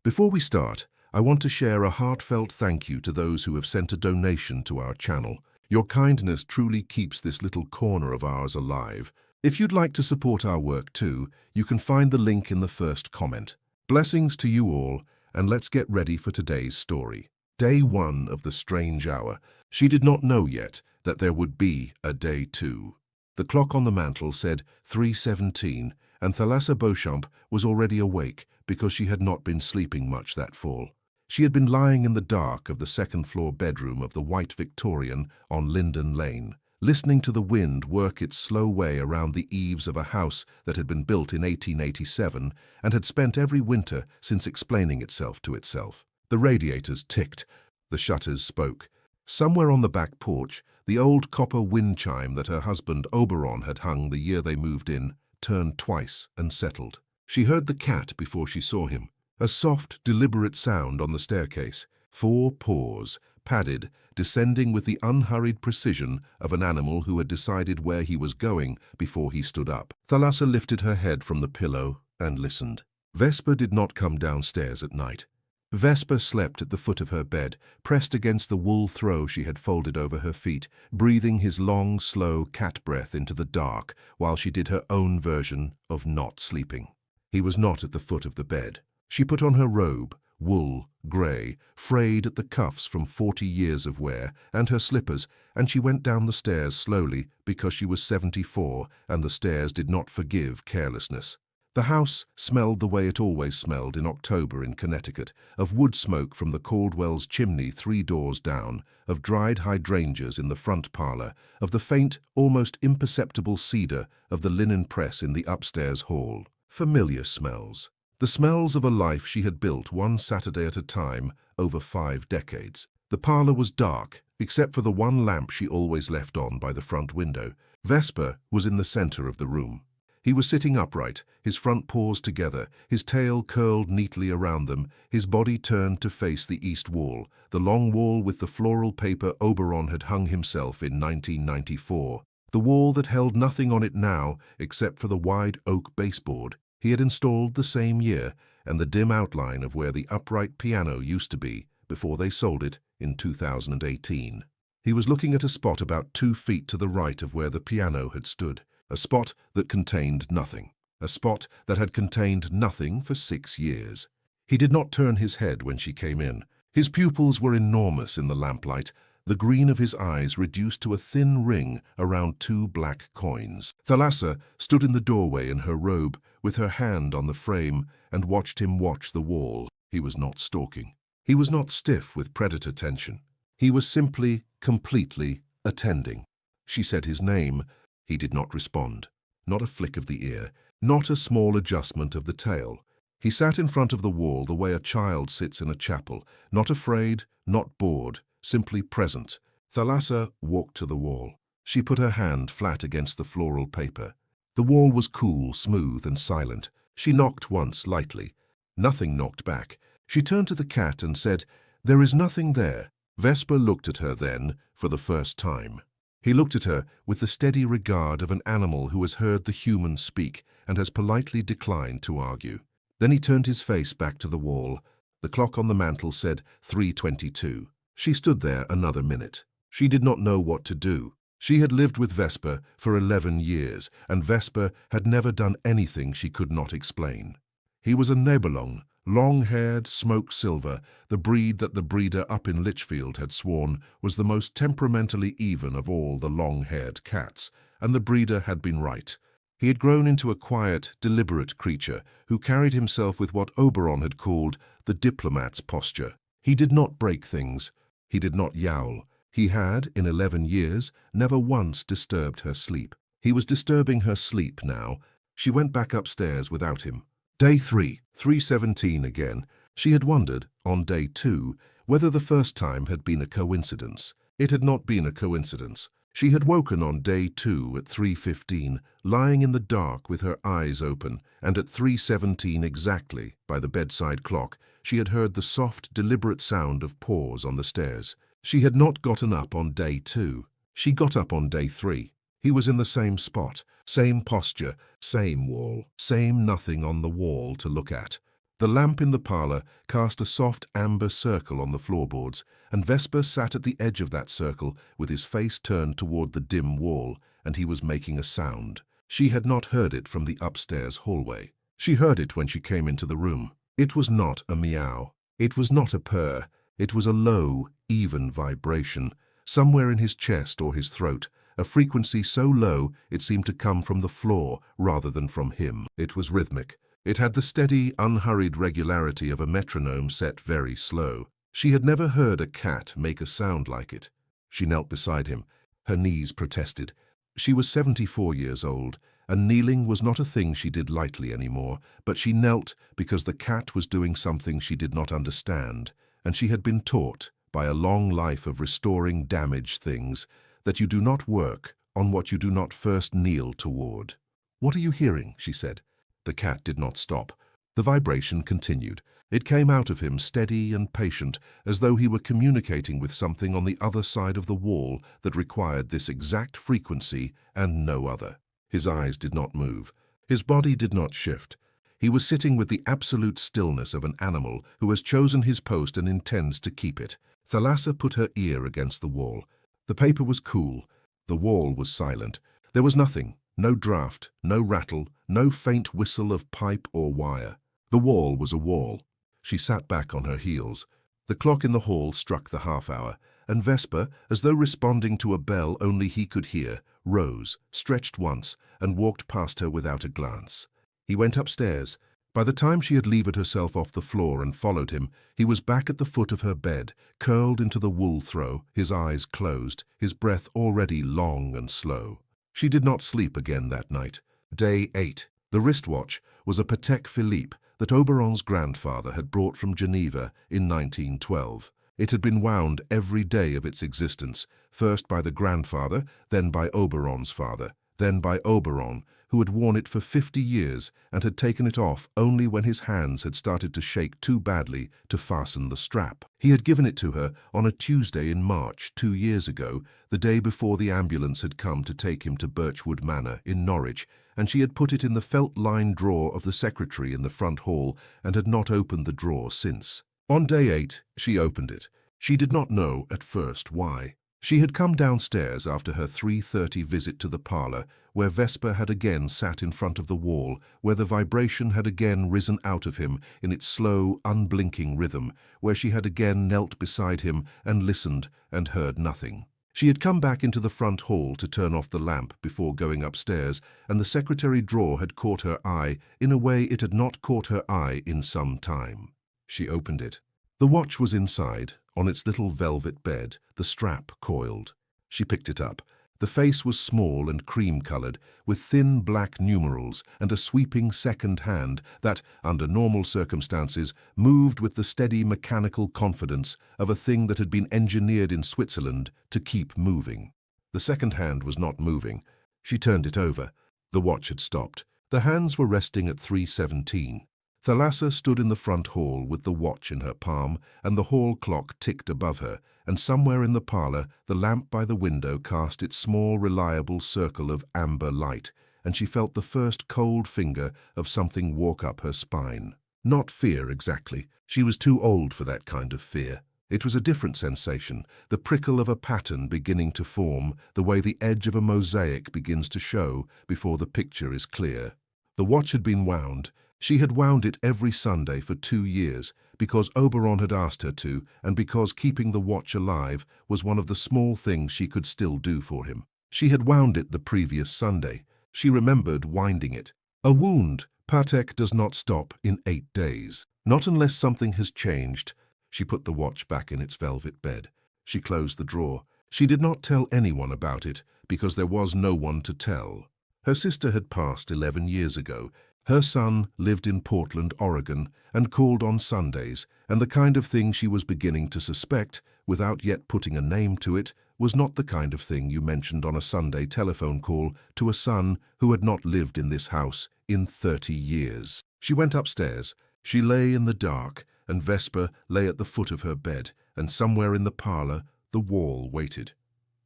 Before we start, I want to share a heartfelt thank you to those who have sent a donation to our channel. Your kindness truly keeps this little corner of ours alive. If you'd like to support our work too, you can find the link in the first comment. Blessings to you all, and let's get ready for today's story. Day 1 of the strange hour. She did not know yet that there would be a day 2. The clock on the mantel said 3:17, and Thalassa Beauchamp was already awake because she had not been sleeping much that fall. She had been lying in the dark of the second-floor bedroom of the White Victorian on Linden Lane, listening to the wind work its slow way around the eaves of a house that had been built in 1887 and had spent every winter since explaining itself to itself. The radiators ticked, the shutters spoke. Somewhere on the back porch, the old copper wind chime that her husband Oberon had hung the year they moved in turned twice and settled. She heard the cat before she saw him. A soft, deliberate sound on the staircase. 4 paws, padded, descending with the unhurried precision of an animal who had decided where he was going before he stood up. Thalassa lifted her head from the pillow and listened. Vesper did not come downstairs at night. Vesper slept at the foot of her bed, pressed against the wool throw she had folded over her feet, breathing his long, slow cat breath into the dark while she did her own version of not sleeping. He was not at the foot of the bed. She put on her robe, wool, grey, frayed at the cuffs from 40 years of wear, and her slippers, and she went down the stairs slowly because she was 74 and the stairs did not forgive carelessness. The house smelled the way it always smelled in October in Connecticut, of wood smoke from the Caldwell's chimney 3 doors down, of dried hydrangeas in the front parlor, of the faint, almost imperceptible cedar of the linen press in the upstairs hall. Familiar smells. The smells of a life she had built one Saturday at a time over 5 decades. The parlor was dark, except for the one lamp she always left on by the front window. Vesper was in the center of the room. He was sitting upright, his front paws together, his tail curled neatly around them, his body turned to face the east wall, the long wall with the floral paper Oberon had hung himself in 1994, the wall that held nothing on it now except for the wide oak baseboard he had installed the same year and the dim outline of where the upright piano used to be before they sold it in 2018. He was looking at a spot about 2 feet to the right of where the piano had stood. A spot that contained nothing. A spot that had contained nothing for 6 years. He did not turn his head when she came in. His pupils were enormous in the lamplight, the green of his eyes reduced to a thin ring around 2 black coins. Thalassa stood in the doorway in her robe, with her hand on the frame, and watched him watch the wall. He was not stalking. He was not stiff with predator tension. He was simply, completely attending. She said his name. He did not respond. Not a flick of the ear, not a small adjustment of the tail. He sat in front of the wall the way a child sits in a chapel, not afraid, not bored, simply present. Thalassa walked to the wall. She put her hand flat against the floral paper. The wall was cool, smooth, and silent. She knocked once, lightly. Nothing knocked back. She turned to the cat and said, "There is nothing there." Vesper looked at her then, for the first time. He looked at her with the steady regard of an animal who has heard the human speak and has politely declined to argue. Then he turned his face back to the wall. The clock on the mantel said 3:22. She stood there another minute. She did not know what to do. She had lived with Vesper for 11 years, and Vesper had never done anything she could not explain. He was a Nebelong, long-haired, smoke-silver, the breed that the breeder up in Litchfield had sworn was the most temperamentally even of all the long-haired cats, and the breeder had been right. He had grown into a quiet, deliberate creature who carried himself with what Oberon had called the diplomat's posture. He did not break things. He did not yowl. He had, in 11 years, never once disturbed her sleep. He was disturbing her sleep now. She went back upstairs without him. Day 3, 3:17 again. She had wondered, on day 2, whether the first time had been a coincidence. It had not been a coincidence. She had woken on day 2 at 3:15, lying in the dark with her eyes open, and at 3:17 exactly, by the bedside clock, she had heard the soft, deliberate sound of paws on the stairs. She had not gotten up on day 2. She got up on day 3. He was in the same spot, same posture, same wall, same nothing on the wall to look at. The lamp in the parlor cast a soft amber circle on the floorboards, and Vesper sat at the edge of that circle with his face turned toward the dim wall, and he was making a sound. She had not heard it from the upstairs hallway. She heard it when she came into the room. It was not a meow. It was not a purr. It was a low, even vibration, somewhere in his chest or his throat, a frequency so low it seemed to come from the floor rather than from him. It was rhythmic. It had the steady, unhurried regularity of a metronome set very slow. She had never heard a cat make a sound like it. She knelt beside him. Her knees protested. She was 74 years old, and kneeling was not a thing she did lightly anymore, but she knelt because the cat was doing something she did not understand, and she had been taught, by a long life of restoring damaged things, that you do not work on what you do not first kneel toward. "What are you hearing?" she said. The cat did not stop. The vibration continued. It came out of him steady and patient, as though he were communicating with something on the other side of the wall that required this exact frequency and no other. His eyes did not move. His body did not shift. He was sitting with the absolute stillness of an animal who has chosen his post and intends to keep it. Thalassa put her ear against the wall. The paper was cool. The wall was silent. There was nothing. No draft, no rattle, no faint whistle of pipe or wire. The wall was a wall. She sat back on her heels. The clock in the hall struck the half-hour, and Vesper, as though responding to a bell only he could hear, rose, stretched once, and walked past her without a glance. He went upstairs. By the time she had levered herself off the floor and followed him, he was back at the foot of her bed, curled into the wool throw, his eyes closed, his breath already long and slow. She did not sleep again that night. Day 8. The wristwatch was a Patek Philippe that Oberon's grandfather had brought from Geneva in 1912. It had been wound every day of its existence, first by the grandfather, then by Oberon's father, then by Oberon, who had worn it for 50 years and had taken it off only when his hands had started to shake too badly to fasten the strap. He had given it to her on a Tuesday in March 2 years ago, the day before the ambulance had come to take him to Birchwood Manor in Norwich, and she had put it in the felt-lined drawer of the secretary in the front hall and had not opened the drawer since. On day 8, she opened it. She did not know at first why. She had come downstairs after her 3:30 visit to the parlor, where Vesper had again sat in front of the wall, where the vibration had again risen out of him in its slow, unblinking rhythm, where she had again knelt beside him and listened and heard nothing. She had come back into the front hall to turn off the lamp before going upstairs, and the secretary drawer had caught her eye in a way it had not caught her eye in some time. She opened it. The watch was inside, on its little velvet bed, the strap coiled. She picked it up. The face was small and cream-colored, with thin black numerals and a sweeping second hand that, under normal circumstances, moved with the steady mechanical confidence of a thing that had been engineered in Switzerland to keep moving. The second hand was not moving. She turned it over. The watch had stopped. The hands were resting at 3:17. Thalassa stood in the front hall with the watch in her palm, and the hall clock ticked above her, and somewhere in the parlor the lamp by the window cast its small, reliable circle of amber light, and she felt the first cold finger of something walk up her spine. Not fear exactly. She was too old for that kind of fear. It was a different sensation, the prickle of a pattern beginning to form, the way the edge of a mosaic begins to show before the picture is clear. The watch had been wound. She had wound it every Sunday for 2 years, because Oberon had asked her to, and because keeping the watch alive was one of the small things she could still do for him. She had wound it the previous Sunday. She remembered winding it. A wound, Patek, does not stop in 8 days. Not unless something has changed. She put the watch back in its velvet bed. She closed the drawer. She did not tell anyone about it, because there was no one to tell. Her sister had passed 11 years ago. Her son lived in Portland, Oregon, and called on Sundays, and the kind of thing she was beginning to suspect, without yet putting a name to it, was not the kind of thing you mentioned on a Sunday telephone call to a son who had not lived in this house in 30 years. She went upstairs. She lay in the dark, and Vesper lay at the foot of her bed, and somewhere in the parlor the wall waited.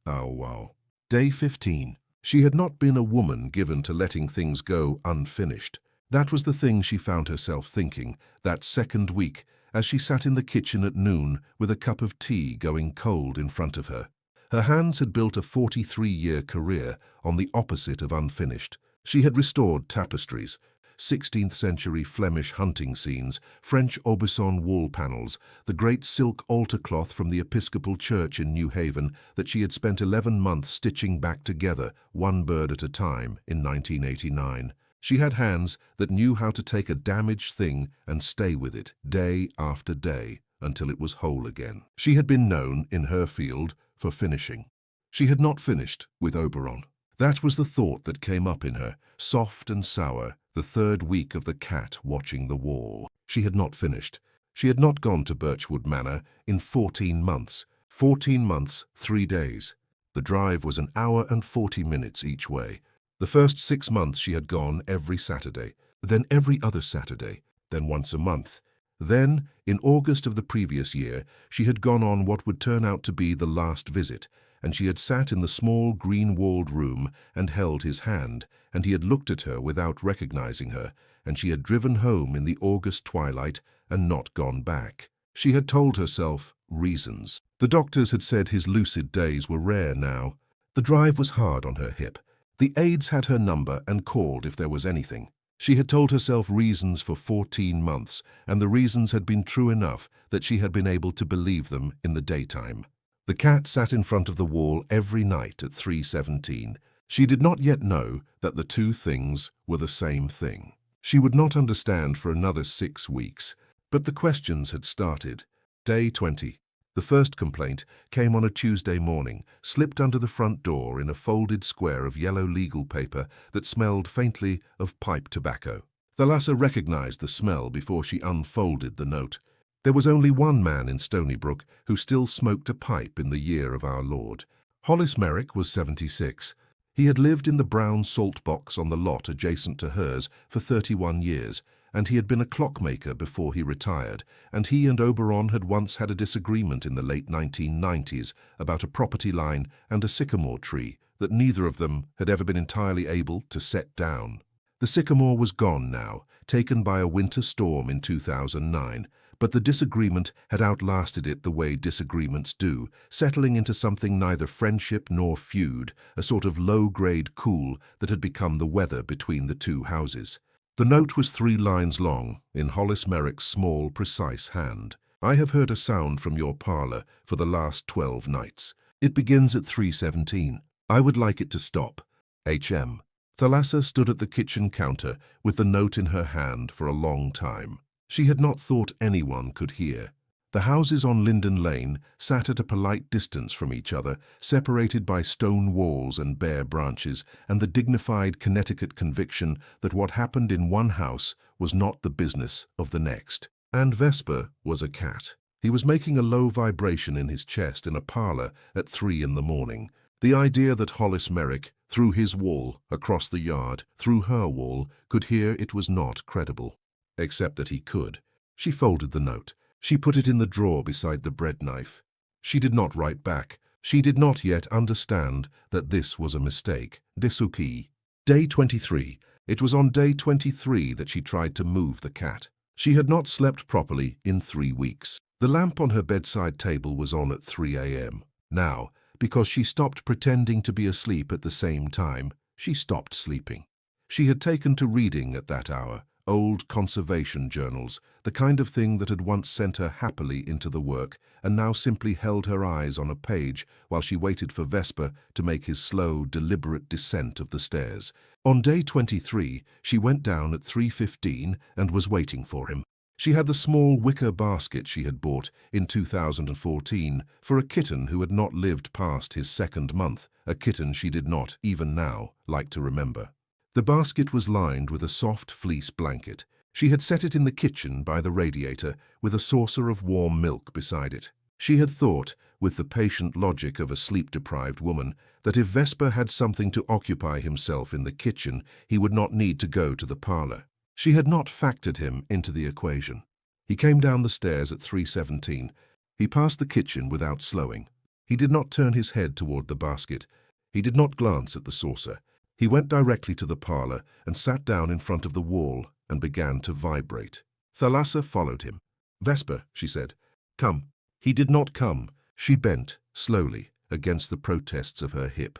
Oh, wow. Day 15. She had not been a woman given to letting things go unfinished. That was the thing she found herself thinking that second week as she sat in the kitchen at noon with a cup of tea going cold in front of her. Her hands had built a 43-year career on the opposite of unfinished. She had restored tapestries, 16th-century Flemish hunting scenes, French Aubusson wall panels, the great silk altar cloth from the Episcopal Church in New Haven that she had spent 11 months stitching back together, one bird at a time, in 1989. She had hands that knew how to take a damaged thing and stay with it, day after day, until it was whole again. She had been known, in her field, for finishing. She had not finished with Oberon. That was the thought that came up in her, soft and sour, the third week of the cat watching the wall. She had not finished. She had not gone to Birchwood Manor in 14 months. 14 months, 3 days. The drive was an hour and 40 minutes each way. The first 6 months she had gone every Saturday, then every other Saturday, then once a month. Then, in August of the previous year, she had gone on what would turn out to be the last visit, and she had sat in the small green-walled room and held his hand, and he had looked at her without recognizing her, and she had driven home in the August twilight and not gone back. She had told herself reasons. The doctors had said his lucid days were rare now. The drive was hard on her hip. The aides had her number and called if there was anything. She had told herself reasons for 14 months, and the reasons had been true enough that she had been able to believe them in the daytime. The cat sat in front of the wall every night at 3:17. She did not yet know that the two things were the same thing. She would not understand for another 6 weeks, but the questions had started. Day 20. The first complaint came on a Tuesday morning, slipped under the front door in a folded square of yellow legal paper that smelled faintly of pipe tobacco. Thalassa recognized the smell before she unfolded the note. There was only one man in Stonybrook who still smoked a pipe in the year of our Lord. Hollis Merrick was 76. He had lived in the brown salt box on the lot adjacent to hers for 31 years, and he had been a clockmaker before he retired, and he and Oberon had once had a disagreement in the late 1990s about a property line and a sycamore tree that neither of them had ever been entirely able to set down. The sycamore was gone now, taken by a winter storm in 2009, but the disagreement had outlasted it the way disagreements do, settling into something neither friendship nor feud, a sort of low-grade cool that had become the weather between the two houses. The note was 3 lines long, in Hollis Merrick's small, precise hand. I have heard a sound from your parlour for the last 12 nights. It begins at 3:17. I would like it to stop. H.M. Thalassa stood at the kitchen counter with the note in her hand for a long time. She had not thought anyone could hear. The houses on Linden Lane sat at a polite distance from each other, separated by stone walls and bare branches, and the dignified Connecticut conviction that what happened in one house was not the business of the next. And Vesper was a cat. He was making a low vibration in his chest in a parlour at 3 in the morning. The idea that Hollis Merrick, through his wall, across the yard, through her wall, could hear it was not credible. Except that he could. She folded the note. She put it in the drawer beside the bread knife. She did not write back. She did not yet understand that this was a mistake. Desuki. Day 23. It was on day 23 that she tried to move the cat. She had not slept properly in 3 weeks. The lamp on her bedside table was on at 3 a.m. Now, because she stopped pretending to be asleep at the same time, she stopped sleeping. She had taken to reading at that hour. Old conservation journals, the kind of thing that had once sent her happily into the work and now simply held her eyes on a page while she waited for Vesper to make his slow, deliberate descent of the stairs. On day 23, she went down at 3:15 and was waiting for him. She had the small wicker basket she had bought in 2014 for a kitten who had not lived past his 2nd month, a kitten she did not, even now, like to remember. The basket was lined with a soft fleece blanket. She had set it in the kitchen by the radiator with a saucer of warm milk beside it. She had thought, with the patient logic of a sleep-deprived woman, that if Vesper had something to occupy himself in the kitchen, he would not need to go to the parlour. She had not factored him into the equation. He came down the stairs at 3:17. He passed the kitchen without slowing. He did not turn his head toward the basket. He did not glance at the saucer. He went directly to the parlour and sat down in front of the wall, and began to vibrate. Thalassa followed him. "Vesper," she said, "come." He did not come. She bent, slowly, against the protests of her hip,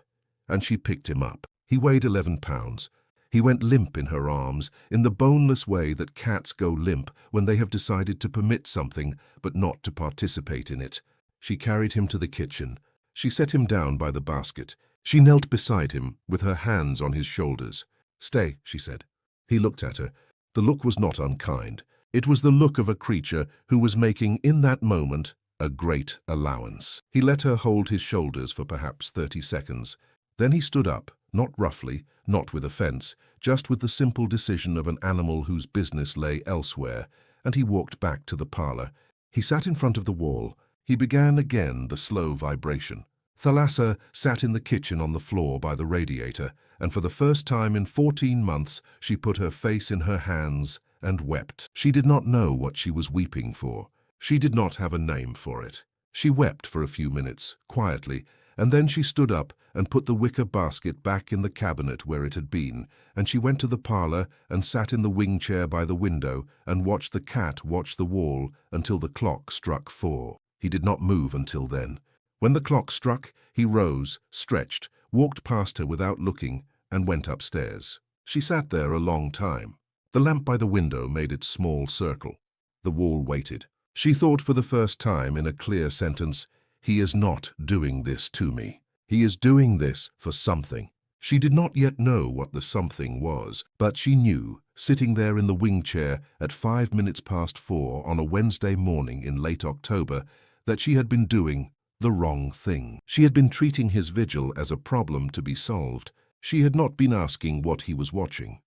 and she picked him up. He weighed 11 pounds. He went limp in her arms, in the boneless way that cats go limp when they have decided to permit something but not to participate in it. She carried him to the kitchen. She set him down by the basket. She knelt beside him, with her hands on his shoulders. "Stay," she said. He looked at her. The look was not unkind. It was the look of a creature who was making, in that moment, a great allowance. He let her hold his shoulders for perhaps 30 seconds. Then he stood up, not roughly, not with offense, just with the simple decision of an animal whose business lay elsewhere, and he walked back to the parlor. He sat in front of the wall. He began again the slow vibration. Thalassa sat in the kitchen on the floor by the radiator, and for the first time in 14 months she put her face in her hands and wept. She did not know what she was weeping for. She did not have a name for it. She wept for a few minutes, quietly, and then she stood up and put the wicker basket back in the cabinet where it had been, and she went to the parlor and sat in the wing chair by the window and watched the cat watch the wall until the clock struck 4. He did not move until then. When the clock struck, he rose, stretched, walked past her without looking, and went upstairs. She sat there a long time. The lamp by the window made its small circle. The wall waited. She thought for the first time in a clear sentence, "He is not doing this to me. He is doing this for something." She did not yet know what the something was, but she knew, sitting there in the wing chair at 5 minutes past 4 on a Wednesday morning in late October, that she had been doing the wrong thing. She had been treating his vigil as a problem to be solved. She had not been asking what he was watching.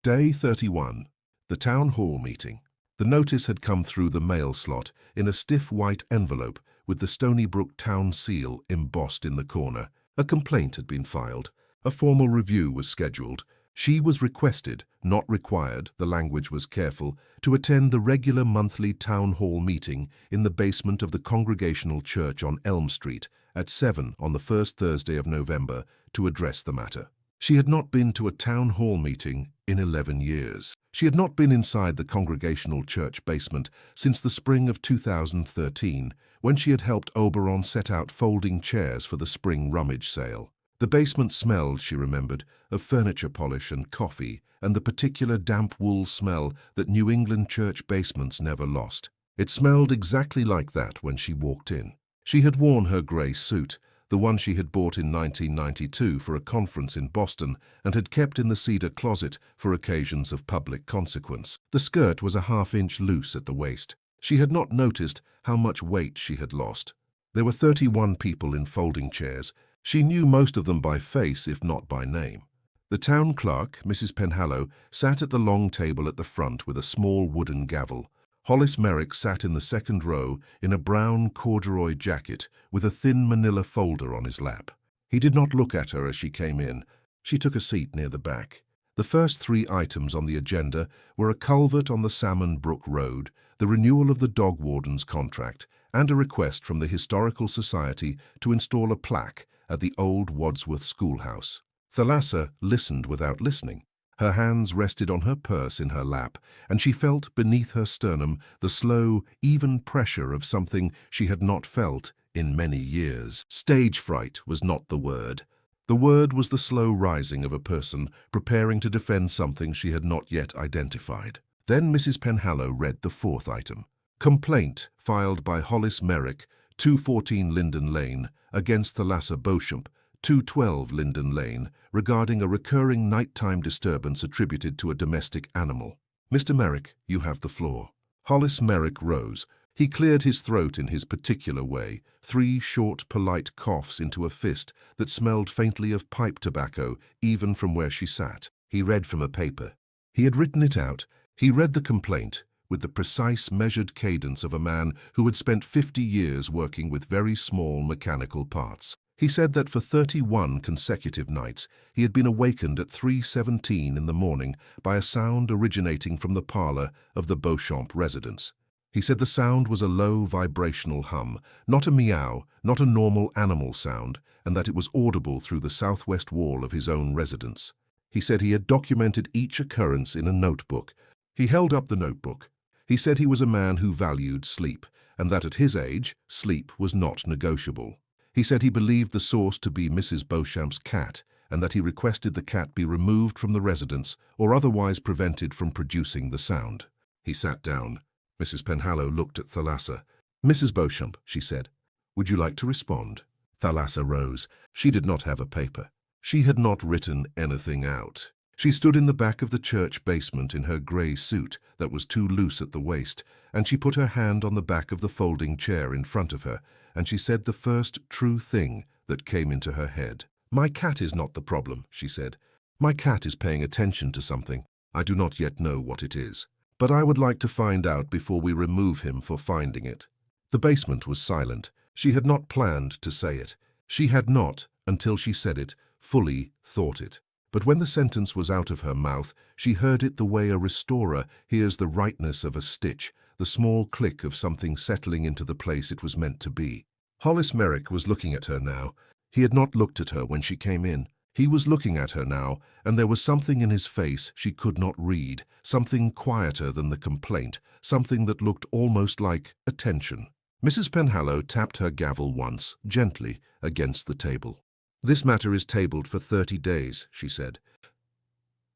Day 31. The town hall meeting. The notice had come through the mail slot in a stiff white envelope with the Stony Brook town seal embossed in the corner. A complaint had been filed. A formal review was scheduled. She was requested, not required, the language was careful, to attend the regular monthly town hall meeting in the basement of the Congregational Church on Elm Street at 7 on the first Thursday of November to address the matter. She had not been to a town hall meeting in 11 years. She had not been inside the Congregational Church basement since the spring of 2013, when she had helped Oberon set out folding chairs for the spring rummage sale. The basement smelled, she remembered, of furniture polish and coffee, and the particular damp wool smell that New England church basements never lost. It smelled exactly like that when she walked in. She had worn her grey suit, the one she had bought in 1992 for a conference in Boston and had kept in the cedar closet for occasions of public consequence. The skirt was a half-inch loose at the waist. She had not noticed how much weight she had lost. There were 31 people in folding chairs. She knew most of them by face, if not by name. The town clerk, Mrs. Penhallow, sat at the long table at the front with a small wooden gavel. Hollis Merrick sat in the second row in a brown corduroy jacket with a thin manila folder on his lap. He did not look at her as she came in. She took a seat near the back. The first 3 items on the agenda were a culvert on the Salmon Brook Road, the renewal of the dog warden's contract, and a request from the Historical Society to install a plaque at the old Wadsworth schoolhouse. Thalassa listened without listening. Her hands rested on her purse in her lap, and she felt beneath her sternum the slow, even pressure of something she had not felt in many years. Stage fright was not the word. The word was the slow rising of a person preparing to defend something she had not yet identified. Then Mrs. Penhallow read the 4th item. Complaint filed by Hollis Merrick, 214 Linden Lane, against Thalassa Beauchamp, 212 Linden Lane, regarding a recurring nighttime disturbance attributed to a domestic animal. Mr. Merrick, you have the floor. Hollis Merrick rose. He cleared his throat in his particular way, 3 short, polite coughs into a fist that smelled faintly of pipe tobacco, even from where she sat. He read from a paper. He had written it out. He read the complaint with the precise, measured cadence of a man who had spent 50 years working with very small mechanical parts. He said that for 31 consecutive nights he had been awakened at 3:17 in the morning by a sound originating from the parlor of the Beauchamp residence. He said the sound was a low vibrational hum, not a meow, not a normal animal sound, and that it was audible through the southwest wall of his own residence. He said he had documented each occurrence in a notebook. He held up the notebook. He said he was a man who valued sleep, and that at his age, sleep was not negotiable. He said he believed the source to be Mrs. Beauchamp's cat, and that he requested the cat be removed from the residence or otherwise prevented from producing the sound. He sat down. Mrs. Penhallow looked at Thalassa. "Mrs. Beauchamp," she said, "would you like to respond?" Thalassa rose. She did not have a paper. She had not written anything out. She stood in the back of the church basement in her grey suit that was too loose at the waist, and she put her hand on the back of the folding chair in front of her, and she said the first true thing that came into her head. "My cat is not the problem," she said. "My cat is paying attention to something. I do not yet know what it is. But I would like to find out before we remove him for finding it." The basement was silent. She had not planned to say it. She had not, until she said it, fully thought it. But when the sentence was out of her mouth, she heard it the way a restorer hears the rightness of a stitch, the small click of something settling into the place it was meant to be. Hollis Merrick was looking at her now. He had not looked at her when she came in. He was looking at her now, and there was something in his face she could not read, something quieter than the complaint, something that looked almost like attention. Mrs. Penhallow tapped her gavel once, gently, against the table. "This matter is tabled for 30 days, she said.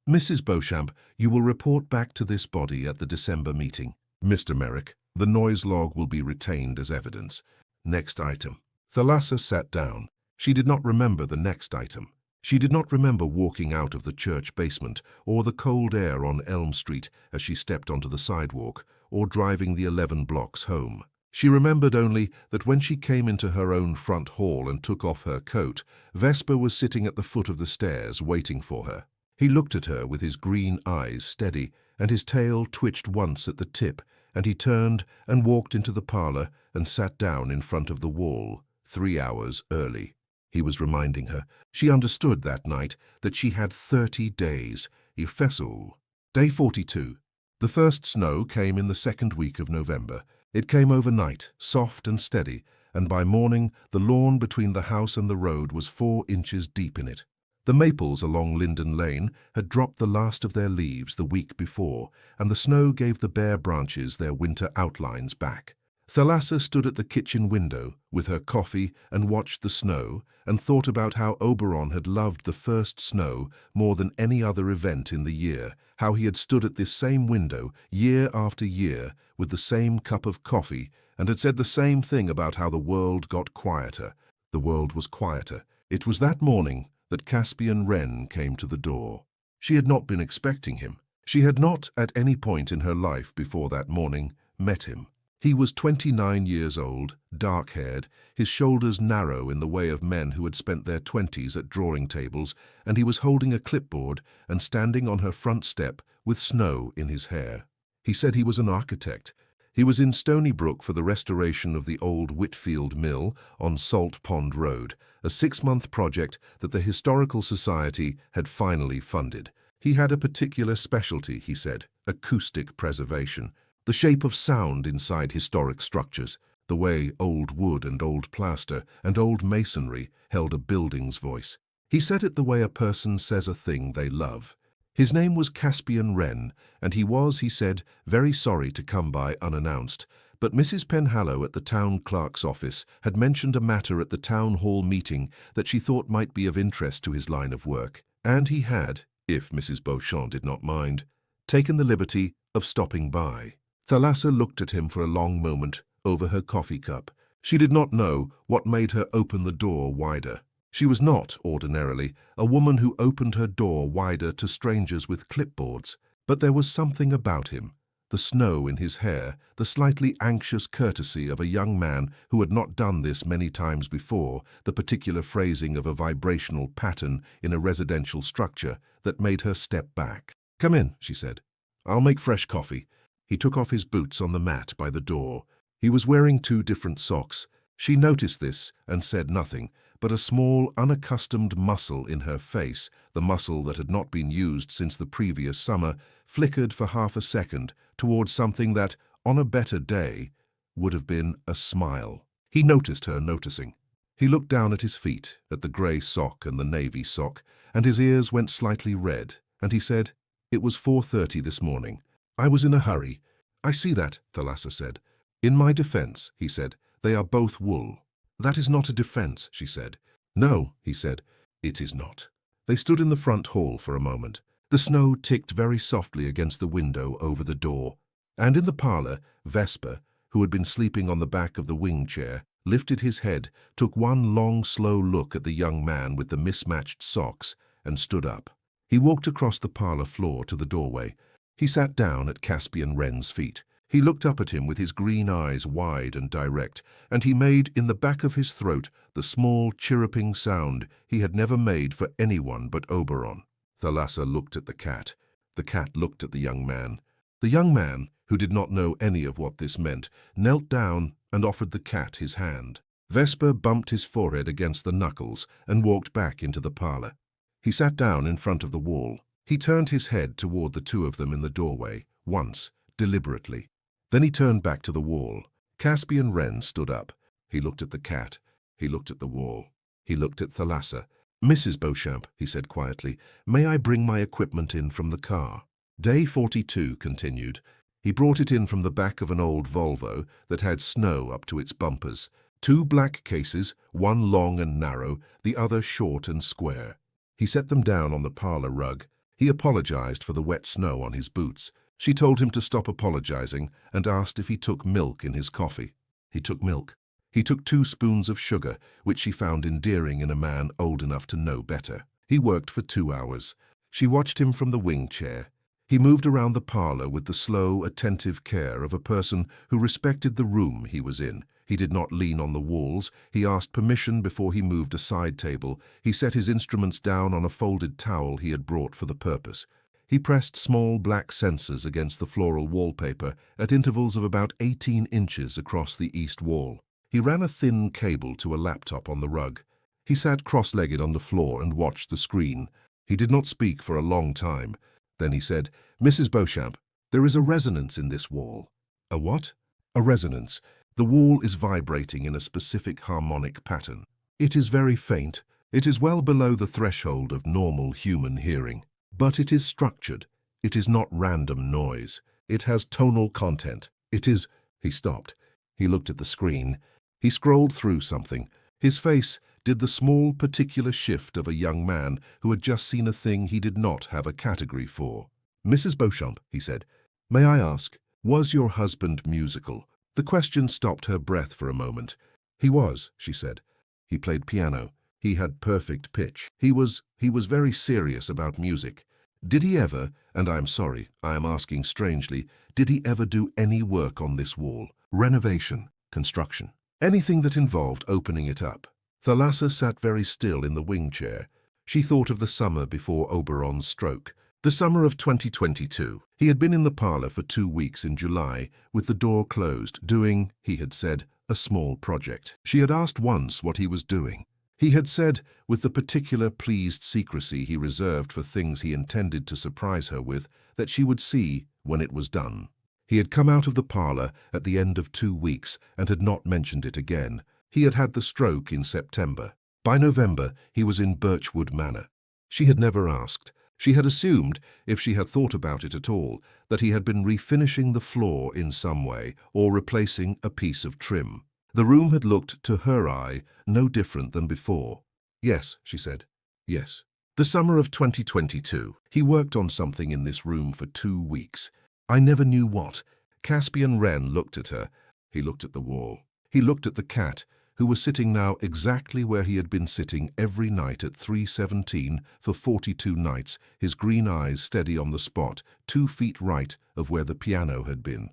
"Mrs. Beauchamp, you will report back to this body at the December meeting. Mr. Merrick, the noise log will be retained as evidence. Next item." Thalassa sat down. She did not remember the next item. She did not remember walking out of the church basement, or the cold air on Elm Street as she stepped onto the sidewalk, or driving the 11 blocks home. She remembered only that when she came into her own front hall and took off her coat, Vesper was sitting at the foot of the stairs waiting for her. He looked at her with his green eyes steady, and his tail twitched once at the tip, and he turned and walked into the parlor and sat down in front of the wall, 3 hours early. He was reminding her. She understood that night that she had 30 days. Ifesul. Day 42. The first snow came in the second week of November. It came overnight, soft and steady, and by morning the lawn between the house and the road was 4 inches deep in it. The maples along Linden Lane had dropped the last of their leaves the week before, and the snow gave the bare branches their winter outlines back. Thalassa stood at the kitchen window with her coffee and watched the snow and thought about how Oberon had loved the first snow more than any other event in the year, how he had stood at this same window year after year with the same cup of coffee and had said the same thing about how the world got quieter. The world was quieter. It was that morning that Caspian Wren came to the door. She had not been expecting him. She had not, at any point in her life before that morning, met him. He was 29 years old, dark-haired, his shoulders narrow in the way of men who had spent their 20s at drawing tables, and he was holding a clipboard and standing on her front step with snow in his hair. He said he was an architect. He was in Stony Brook for the restoration of the old Whitfield Mill on Salt Pond Road, a 6-month project that the Historical Society had finally funded. He had a particular specialty, he said, acoustic preservation. The shape of sound inside historic structures, the way old wood and old plaster and old masonry held a building's voice. He said it the way a person says a thing they love. His name was Caspian Wren, and he was, he said, very sorry to come by unannounced, but Mrs. Penhallow at the town clerk's office had mentioned a matter at the town hall meeting that she thought might be of interest to his line of work, and he had, if Mrs. Beauchamp did not mind, taken the liberty of stopping by. Thalassa looked at him for a long moment over her coffee cup. She did not know what made her open the door wider. She was not, ordinarily, a woman who opened her door wider to strangers with clipboards, but there was something about him, the snow in his hair, the slightly anxious courtesy of a young man who had not done this many times before, the particular phrasing of a vibrational pattern in a residential structure that made her step back. "Come in," she said. "I'll make fresh coffee." He took off his boots on the mat by the door. He was wearing 2 different socks. She noticed this and said nothing, but a small, unaccustomed muscle in her face, the muscle that had not been used since the previous summer, flickered for half a second towards something that, on a better day, would have been a smile. He noticed her noticing. He looked down at his feet, at the grey sock and the navy sock, and his ears went slightly red, and he said, "It was 4:30 this morning. I was in a hurry." "I see that," Thalassa said. "In my defense," he said, "they are both wool." "That is not a defense," she said. "No," he said, "it is not." They stood in the front hall for a moment. The snow ticked very softly against the window over the door, and in the parlour, Vesper, who had been sleeping on the back of the wing chair, lifted his head, took one long, slow look at the young man with the mismatched socks, and stood up. He walked across the parlour floor to the doorway. He sat down at Caspian Wren's feet. He looked up at him with his green eyes wide and direct, and he made in the back of his throat the small, chirruping sound he had never made for anyone but Oberon. Thalassa looked at the cat. The cat looked at the young man. The young man, who did not know any of what this meant, knelt down and offered the cat his hand. Vesper bumped his forehead against the knuckles and walked back into the parlour. He sat down in front of the wall. He turned his head toward the two of them in the doorway, once, deliberately. Then he turned back to the wall. Caspian Wren stood up. He looked at the cat. He looked at the wall. He looked at Thalassa. "Mrs. Beauchamp," he said quietly, "may I bring my equipment in from the car?" Day 42 continued. He brought it in from the back of an old Volvo that had snow up to its bumpers. 2 black cases, one long and narrow, the other short and square. He set them down on the parlour rug. He apologized for the wet snow on his boots. She told him to stop apologizing and asked if he took milk in his coffee. He took milk. He took 2 spoons of sugar, which she found endearing in a man old enough to know better. He worked for 2 hours. She watched him from the wing chair. He moved around the parlour with the slow, attentive care of a person who respected the room he was in. He did not lean on the walls. He asked permission before he moved a side table. He set his instruments down on a folded towel he had brought for the purpose. He pressed small black sensors against the floral wallpaper at intervals of about 18 inches across the east wall. He ran a thin cable to a laptop on the rug. He sat cross-legged on the floor and watched the screen. He did not speak for a long time. Then he said, "Mrs. Beauchamp, there is a resonance in this wall." "A what?" "A resonance. The wall is vibrating in a specific harmonic pattern. It is very faint. It is well below the threshold of normal human hearing. But it is structured. It is not random noise. It has tonal content. It is—" He stopped. He looked at the screen. He scrolled through something. His face did the small, particular shift of a young man who had just seen a thing he did not have a category for. "Mrs. Beauchamp," he said, "may I ask, was your husband musical?" The question stopped her breath for a moment. "He was," she said. "He played piano. He had perfect pitch. He was very serious about music. Did he ever, and I am sorry, I am asking strangely, did he ever do any work on this wall? Renovation, construction, anything that involved opening it up?" Thalassa sat very still in the wing chair. She thought of the summer before Oberon's stroke. The summer of 2022. He had been in the parlour for 2 weeks in July, with the door closed, doing, he had said, a small project. She had asked once what he was doing. He had said, with the particular pleased secrecy he reserved for things he intended to surprise her with, that she would see when it was done. He had come out of the parlour at the end of 2 weeks and had not mentioned it again. He had had the stroke in September. By November, he was in Birchwood Manor. She had never asked. She had assumed, if she had thought about it at all, that he had been refinishing the floor in some way or replacing a piece of trim. The room had looked, to her eye, no different than before. "Yes," she said. "Yes." The summer of 2022. He worked on something in this room for 2 weeks. I never knew what. Caspian Wren looked at her. He looked at the wall. He looked at the cat, who was sitting now exactly where he had been sitting every night at 3:17 for 42 nights, his green eyes steady on the spot, 2 feet right of where the piano had been.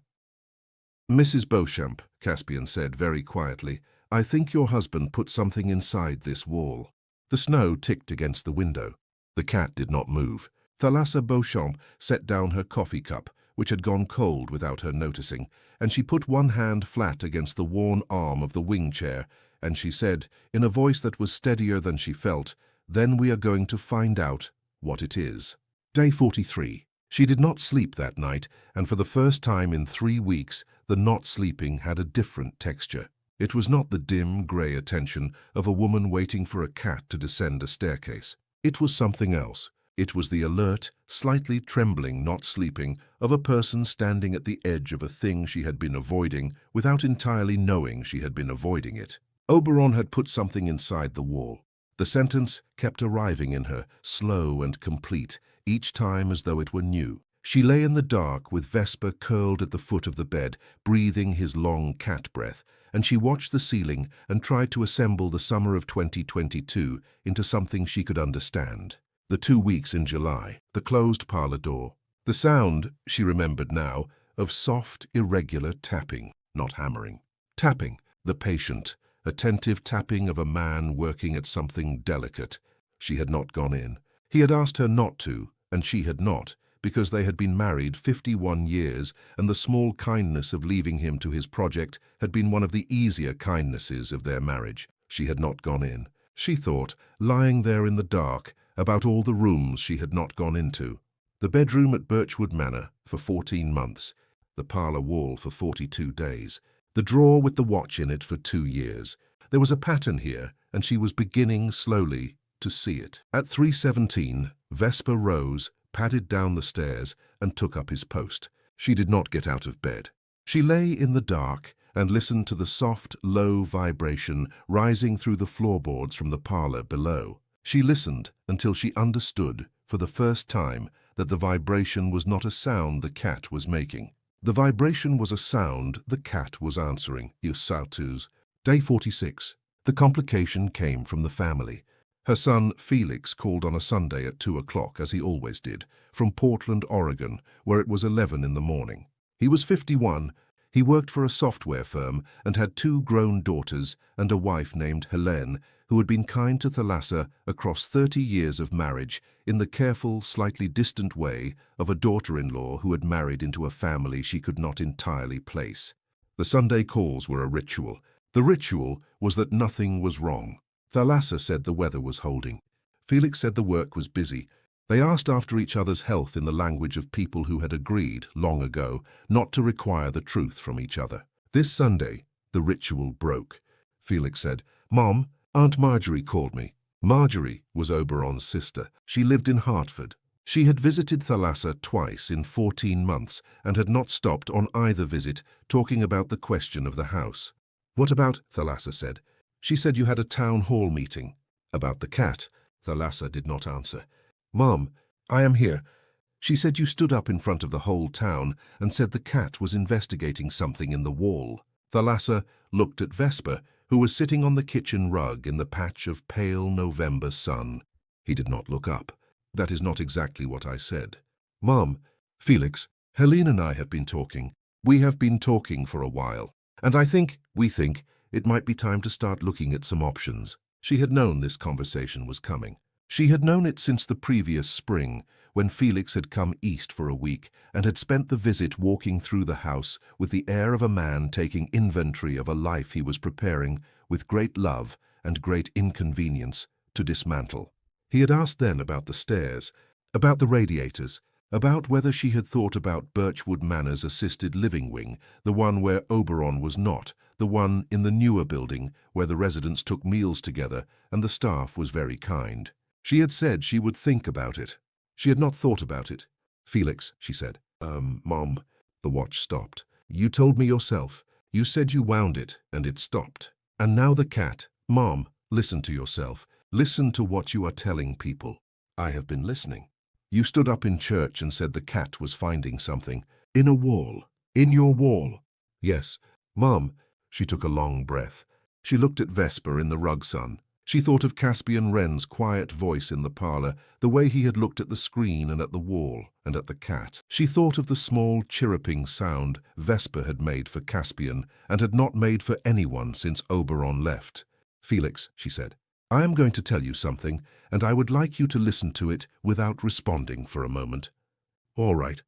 "Mrs. Beauchamp," Caspian said very quietly, "I think your husband put something inside this wall." The snow ticked against the window. The cat did not move. Thalassa Beauchamp set down her coffee cup, which had gone cold without her noticing, and she put one hand flat against the worn arm of the wing chair, and she said, in a voice that was steadier than she felt, "Then we are going to find out what it is." Day 43. She did not sleep that night, and for the first time in 3 weeks, the not sleeping had a different texture. It was not the dim, grey attention of a woman waiting for a cat to descend a staircase. It was something else. It was the alert, slightly trembling, not sleeping, of a person standing at the edge of a thing she had been avoiding without entirely knowing she had been avoiding it. Oberon had put something inside the wall. The sentence kept arriving in her, slow and complete, each time as though it were new. She lay in the dark with Vesper curled at the foot of the bed, breathing his long cat breath, and she watched the ceiling and tried to assemble the summer of 2022 into something she could understand. The 2 weeks in July, the closed parlor door. The sound, she remembered now, of soft, irregular tapping, not hammering. Tapping, the patient, attentive tapping of a man working at something delicate. She had not gone in. He had asked her not to, and she had not, because they had been married 51 years, and the small kindness of leaving him to his project had been one of the easier kindnesses of their marriage. She had not gone in. She thought, lying there in the dark, about all the rooms she had not gone into. The bedroom at Birchwood Manor for 14 months, the parlour wall for 42 days, the drawer with the watch in it for 2 years. There was a pattern here, and she was beginning slowly to see it. At 3:17, Vesper rose, padded down the stairs, and took up his post. She did not get out of bed. She lay in the dark and listened to the soft, low vibration rising through the floorboards from the parlour below. She listened until she understood, for the first time, that the vibration was not a sound the cat was making. The vibration was a sound the cat was answering. You sautus. Day 46. The complication came from the family. Her son, Felix, called on a Sunday at 2 o'clock, as he always did, from Portland, Oregon, where it was 11 in the morning. He was 51. He worked for a software firm and had 2 grown daughters and a wife named Helene, who had been kind to Thalassa across 30 years of marriage in the careful, slightly distant way of a daughter-in-law who had married into a family she could not entirely place. The Sunday calls were a ritual. The ritual was that nothing was wrong. Thalassa said the weather was holding. Felix said the work was busy. They asked after each other's health in the language of people who had agreed, long ago, not to require the truth from each other. This Sunday, the ritual broke. Felix said, "Mom, Aunt Marjorie called me." Marjorie was Oberon's sister. She lived in Hartford. She had visited Thalassa twice in 14 months and had not stopped on either visit talking about the question of the house. "What about?" Thalassa said. "She said you had a town hall meeting." "About the cat?" Thalassa did not answer. "Mom, I am here. She said you stood up in front of the whole town and said the cat was investigating something in the wall." Thalassa looked at Vesper, who was sitting on the kitchen rug in the patch of pale November sun. He did not look up. "That is not exactly what I said." "Mom, Felix, Helene and I have been talking. We have been talking for a while, and we think, it might be time to start looking at some options." She had known this conversation was coming. She had known it since the previous spring, when Felix had come east for a week and had spent the visit walking through the house with the air of a man taking inventory of a life he was preparing with great love and great inconvenience to dismantle. He had asked then about the stairs, about the radiators, about whether she had thought about Birchwood Manor's assisted living wing, the one where Oberon was not, the one in the newer building where the residents took meals together and the staff was very kind. She had said she would think about it. She had not thought about it. "Felix," she said. Mom." The watch stopped. "You told me yourself. You said you wound it, and it stopped. And now the cat. Mom, listen to yourself. Listen to what you are telling people." "I have been listening." "You stood up in church and said the cat was finding something. In a wall. In your wall." "Yes." "Mom." She took a long breath. She looked at Vesper in the rug sun. She thought of Caspian Wren's quiet voice in the parlour, the way he had looked at the screen and at the wall and at the cat. She thought of the small chirruping sound Vesper had made for Caspian and had not made for anyone since Oberon left. "Felix," she said, "I am going to tell you something, and I would like you to listen to it without responding for a moment." "All right."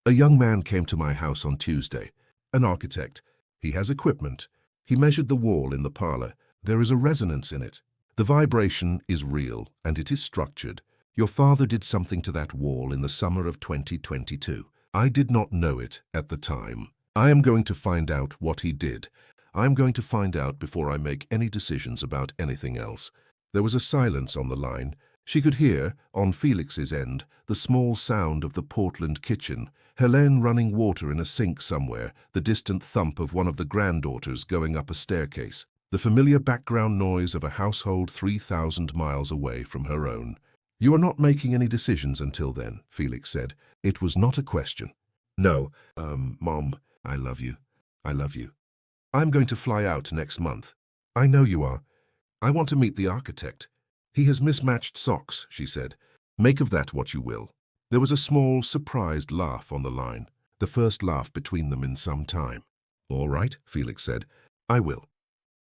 "A young man came to my house on Tuesday. An architect. He has equipment. He measured the wall in the parlour. There is a resonance in it. The vibration is real, and it is structured. Your father did something to that wall in the summer of 2022. I did not know it at the time. I am going to find out what he did. I'm going to find out before I make any decisions about anything else. There was a silence on the line. She could hear, on Felix's end, the small sound of the Portland kitchen, Helene running water in a sink somewhere, the distant thump of one of the granddaughters going up a staircase, the familiar background noise of a household 3,000 miles away from her own. You are not making any decisions until then, Felix said. It was not a question. No, Mom, I love you. I love you. I'm going to fly out next month. I know you are. I want to meet the architect. He has mismatched socks, she said. Make of that what you will. There was a small, surprised laugh on the line, the first laugh between them in some time. All right, Felix said. I will.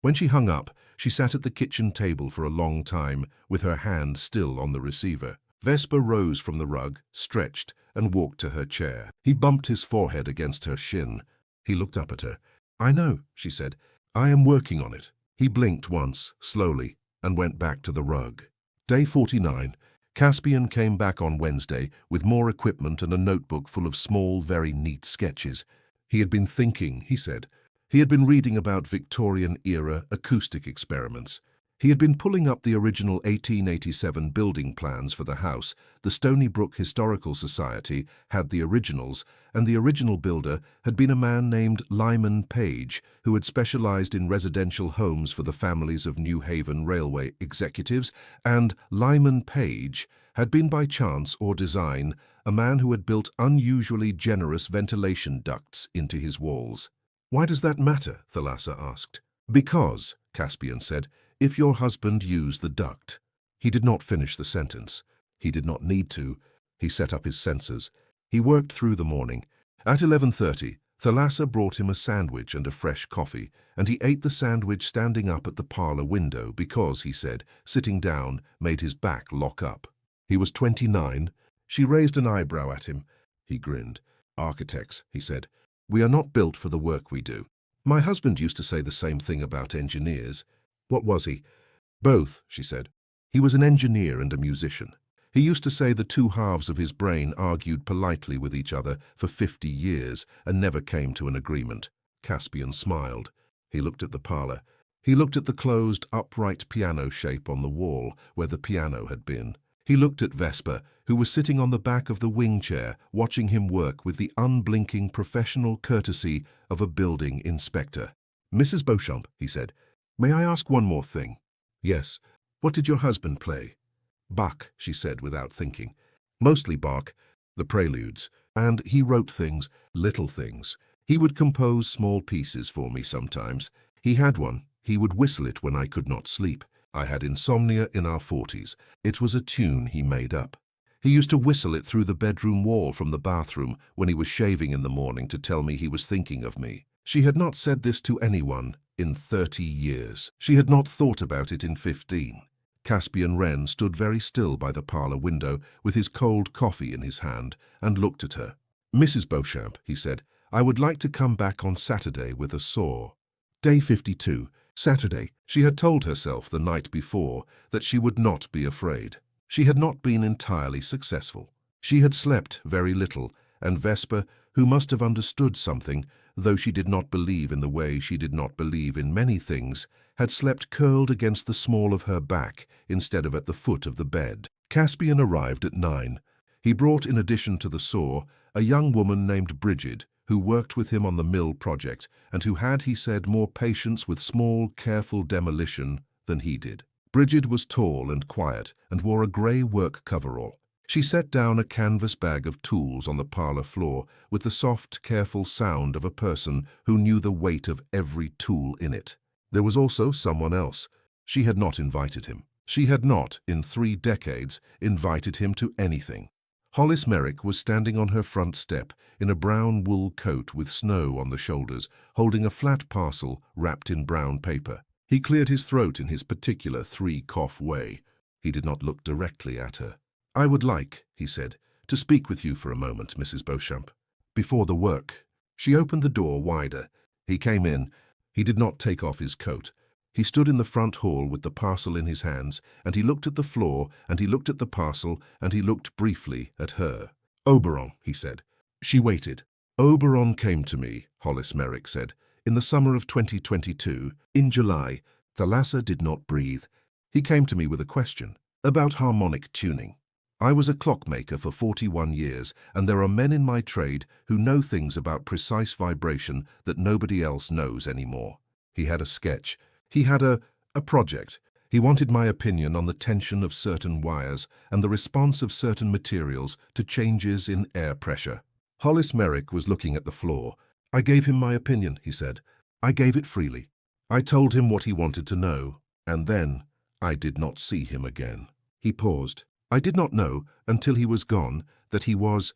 When she hung up, she sat at the kitchen table for a long time, with her hand still on the receiver. Vesper rose from the rug, stretched, and walked to her chair. He bumped his forehead against her shin. He looked up at her. I know, she said. I am working on it. He blinked once, slowly, and went back to the rug. Day 49. Caspian came back on Wednesday with more equipment and a notebook full of small, very neat sketches. He had been thinking, he said. He had been reading about Victorian-era acoustic experiments. He had been pulling up the original 1887 building plans for the house. The Stony Brook Historical Society had the originals, and the original builder had been a man named Lyman Page, who had specialized in residential homes for the families of New Haven Railway executives, and Lyman Page had been by chance or design a man who had built unusually generous ventilation ducts into his walls. Why does that matter? Thalassa asked. Because, Caspian said, if your husband used the duct. He did not finish the sentence. He did not need to. He set up his sensors. He worked through the morning. At 11:30, Thalassa brought him a sandwich and a fresh coffee, and he ate the sandwich standing up at the parlor window because, he said, sitting down made his back lock up. He was 29. She raised an eyebrow at him. He grinned. Architects, he said. We are not built for the work we do. My husband used to say the same thing about engineers. What was he? Both, she said. He was an engineer and a musician. He used to say the two halves of his brain argued politely with each other for 50 years and never came to an agreement. Caspian smiled. He looked at the parlor. He looked at the closed, upright piano shape on the wall where the piano had been. He looked at Vesper, who was sitting on the back of the wing chair, watching him work with the unblinking professional courtesy of a building inspector. Mrs. Beauchamp, he said, may I ask one more thing? Yes. What did your husband play? Bach, she said without thinking. Mostly Bach, the preludes. And he wrote things, little things. He would compose small pieces for me sometimes. He had one. He would whistle it when I could not sleep. I had insomnia in our 40s. It was a tune he made up. He used to whistle it through the bedroom wall from the bathroom when he was shaving in the morning to tell me he was thinking of me. She had not said this to anyone in 30 years. She had not thought about it in 15. Caspian Wren stood very still by the parlor window with his cold coffee in his hand and looked at her. Mrs. Beauchamp, he said, I would like to come back on Saturday with a saw. Day 52. Saturday. She had told herself the night before that she would not be afraid. She had not been entirely successful. She had slept very little, and Vesper, who must have understood something, though she did not believe in the way she did not believe in many things, had slept curled against the small of her back instead of at the foot of the bed. Caspian arrived at 9. He brought, in addition to the saw, a young woman named Bridget, who worked with him on the mill project and who had, he said, more patience with small, careful demolition than he did. Bridget was tall and quiet and wore a grey work coverall. She set down a canvas bag of tools on the parlor floor with the soft, careful sound of a person who knew the weight of every tool in it. There was also someone else. She had not invited him. She had not, in 3 decades, invited him to anything. Hollis Merrick was standing on her front step in a brown wool coat with snow on the shoulders, holding a flat parcel wrapped in brown paper. He cleared his throat in his particular 3-cough way. He did not look directly at her. I would like, he said, to speak with you for a moment, Mrs. Beauchamp. Before the work. She opened the door wider. He came in. He did not take off his coat. He stood in the front hall with the parcel in his hands, and he looked at the floor, and he looked at the parcel, and he looked briefly at her. Oberon, he said. She waited. Oberon came to me, Hollis Merrick said. In the summer of 2022, in July, Thalassa did not breathe. He came to me with a question about harmonic tuning. I was a clockmaker for 41 years, and there are men in my trade who know things about precise vibration that nobody else knows anymore. He had a sketch. He had a project. He wanted my opinion on the tension of certain wires and the response of certain materials to changes in air pressure. Hollis Merrick was looking at the floor. I gave him my opinion, he said. I gave it freely. I told him what he wanted to know, and then I did not see him again. He paused. I did not know, until he was gone, that he was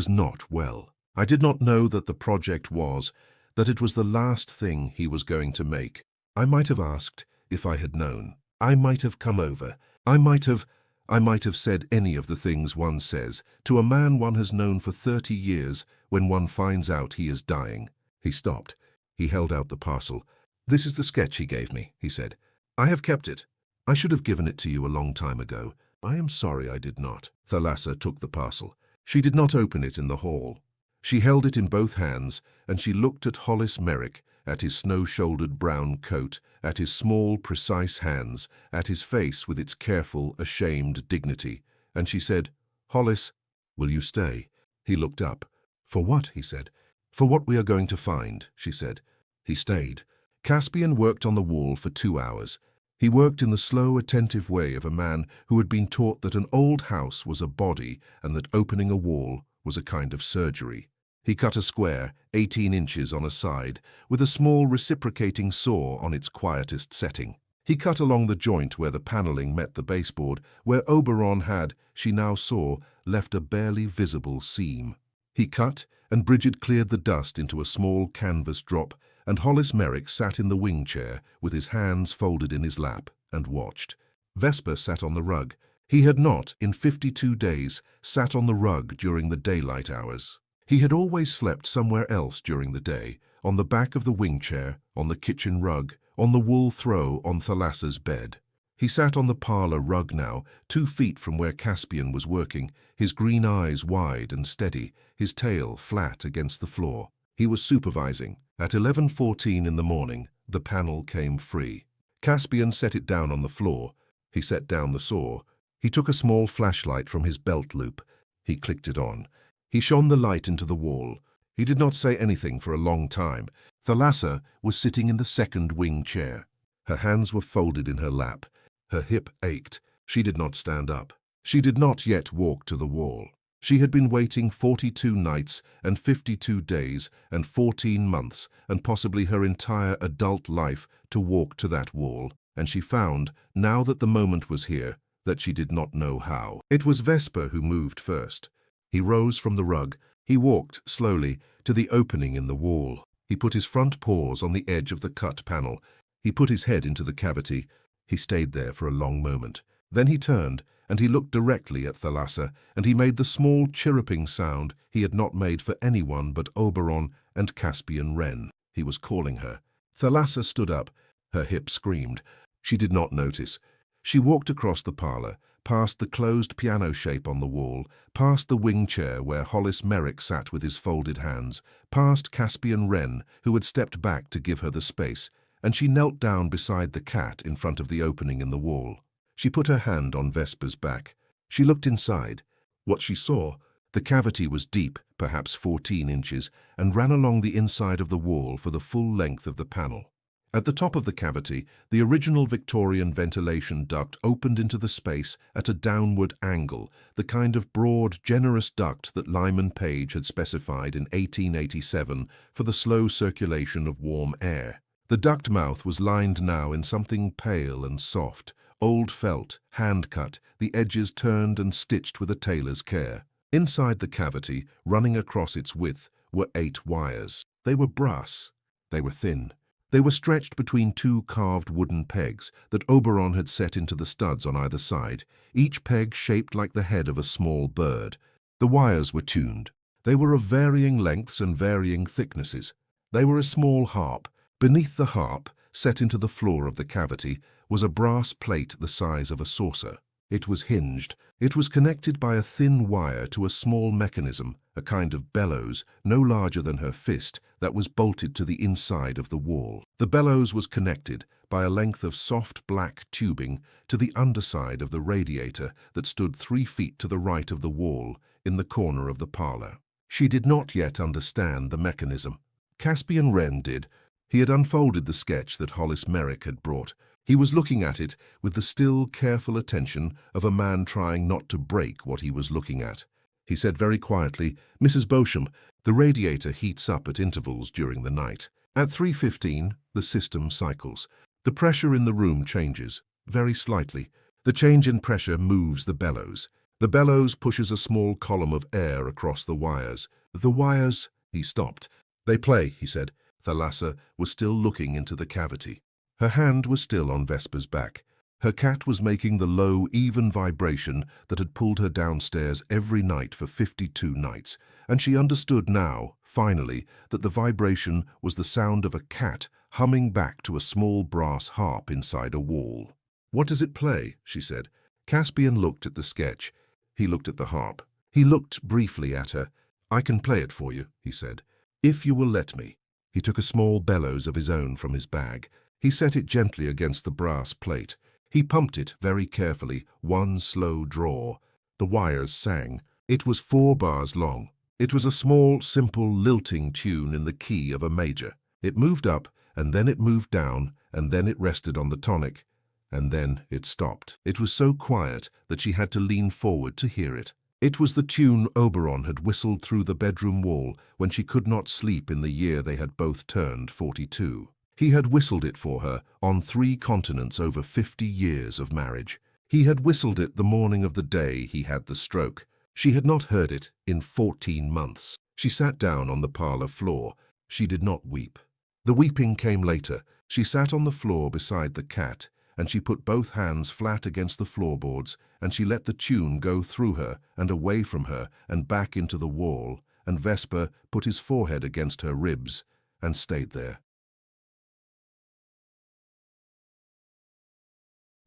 not well. I did not know that the project was, that it was the last thing he was going to make. I might have asked if I had known. I might have come over. I might have said any of the things one says to a man one has known for 30 years when one finds out he is dying. He stopped. He held out the parcel. This is the sketch he gave me, he said. I have kept it. I should have given it to you a long time ago. I am sorry I did not. Thalassa took the parcel. She did not open it in the hall. She held it in both hands, and she looked at Hollis Merrick, at his snow-shouldered brown coat, at his small, precise hands, at his face with its careful, ashamed dignity, and she said, Hollis, will you stay? He looked up. For what? He said. For what we are going to find, she said. He stayed. Caspian worked on the wall for 2 hours. He worked in the slow, attentive way of a man who had been taught that an old house was a body and that opening a wall was a kind of surgery. He cut a square, 18 inches on a side, with a small reciprocating saw on its quietest setting. He cut along the joint where the paneling met the baseboard, where Oberon had, she now saw, left a barely visible seam. He cut, and Bridget cleared the dust into a small canvas drop, and Hollis Merrick sat in the wing chair with his hands folded in his lap and watched. Vesper sat on the rug. He had not, in 52 days, sat on the rug during the daylight hours. He had always slept somewhere else during the day, on the back of the wing chair, on the kitchen rug, on the wool throw on Thalassa's bed. He sat on the parlor rug now, 2 feet from where Caspian was working, his green eyes wide and steady, his tail flat against the floor. He was supervising. At 11:14 in the morning, the panel came free. Caspian set it down on the floor. He set down the saw. He took a small flashlight from his belt loop. He clicked it on. He shone the light into the wall. He did not say anything for a long time. Thalassa was sitting in the second wing chair. Her hands were folded in her lap. Her hip ached. She did not stand up. She did not yet walk to the wall. She had been waiting 42 nights and 52 days and 14 months and possibly her entire adult life to walk to that wall, and she found, now that the moment was here, that she did not know how. It was Vesper who moved first. He rose from the rug. He walked, slowly, to the opening in the wall. He put his front paws on the edge of the cut panel. He put his head into the cavity. He stayed there for a long moment. Then he turned, and he looked directly at Thalassa, and he made the small chirruping sound he had not made for anyone but Oberon and Caspian Wren. He was calling her. Thalassa stood up. Her hip screamed. She did not notice. She walked across the parlor, past the closed piano shape on the wall, past the wing chair where Hollis Merrick sat with his folded hands, past Caspian Wren, who had stepped back to give her the space, and she knelt down beside the cat in front of the opening in the wall. She put her hand on Vesper's back. She looked inside. What she saw, the cavity was deep, perhaps 14 inches, and ran along the inside of the wall for the full length of the panel. At the top of the cavity, the original Victorian ventilation duct opened into the space at a downward angle, the kind of broad, generous duct that Lyman Page had specified in 1887 for the slow circulation of warm air. The duct mouth was lined now in something pale and soft, old felt, hand-cut, the edges turned and stitched with a tailor's care. Inside the cavity, running across its width, were 8 wires. They were brass. They were thin. They were stretched between 2 carved wooden pegs that Oberon had set into the studs on either side, each peg shaped like the head of a small bird. The wires were tuned. They were of varying lengths and varying thicknesses. They were a small harp. Beneath the harp, set into the floor of the cavity, was a brass plate the size of a saucer. It was hinged. It was connected by a thin wire to a small mechanism, a kind of bellows, no larger than her fist, that was bolted to the inside of the wall. The bellows was connected by a length of soft black tubing to the underside of the radiator that stood 3 feet to the right of the wall in the corner of the parlor. She did not yet understand the mechanism. Caspian Wren did. He had unfolded the sketch that Hollis Merrick had brought. He was looking at it with the still, careful attention of a man trying not to break what he was looking at. He said very quietly, "Mrs. Beauchamp, the radiator heats up at intervals during the night. At 3:15, the system cycles. The pressure in the room changes, very slightly. The change in pressure moves the bellows. The bellows pushes a small column of air across the wires. The wires—" He stopped. "They play," he said. Thalassa was still looking into the cavity. Her hand was still on Vesper's back. Her cat was making the low, even vibration that had pulled her downstairs every night for 52 nights, and she understood now, finally, that the vibration was the sound of a cat humming back to a small brass harp inside a wall. "What does it play?" she said. Caspian looked at the sketch. He looked at the harp. He looked briefly at her. "I can play it for you," he said, "if you will let me." He took a small bellows of his own from his bag. He set it gently against the brass plate. He pumped it very carefully, one slow draw. The wires sang. It was 4 bars long. It was a small, simple, lilting tune in the key of a major. It moved up, and then it moved down, and then it rested on the tonic, and then it stopped. It was so quiet that she had to lean forward to hear it. It was the tune Oberon had whistled through the bedroom wall when she could not sleep in the year they had both turned 42. He had whistled it for her on 3 continents over 50 years of marriage. He had whistled it the morning of the day he had the stroke. She had not heard it in 14 months. She sat down on the parlor floor. She did not weep. The weeping came later. She sat on the floor beside the cat, and she put both hands flat against the floorboards, and she let the tune go through her and away from her and back into the wall, and Vesper put his forehead against her ribs and stayed there.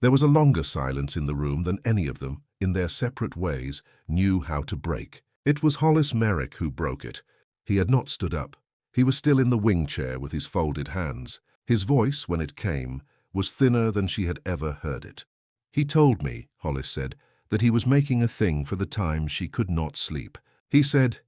There was a longer silence in the room than any of them, in their separate ways, knew how to break. It was Hollis Merrick who broke it. He had not stood up. He was still in the wing chair with his folded hands. His voice, when it came, was thinner than she had ever heard it. "He told me," Hollis said, "that he was making a thing for the time she could not sleep. He said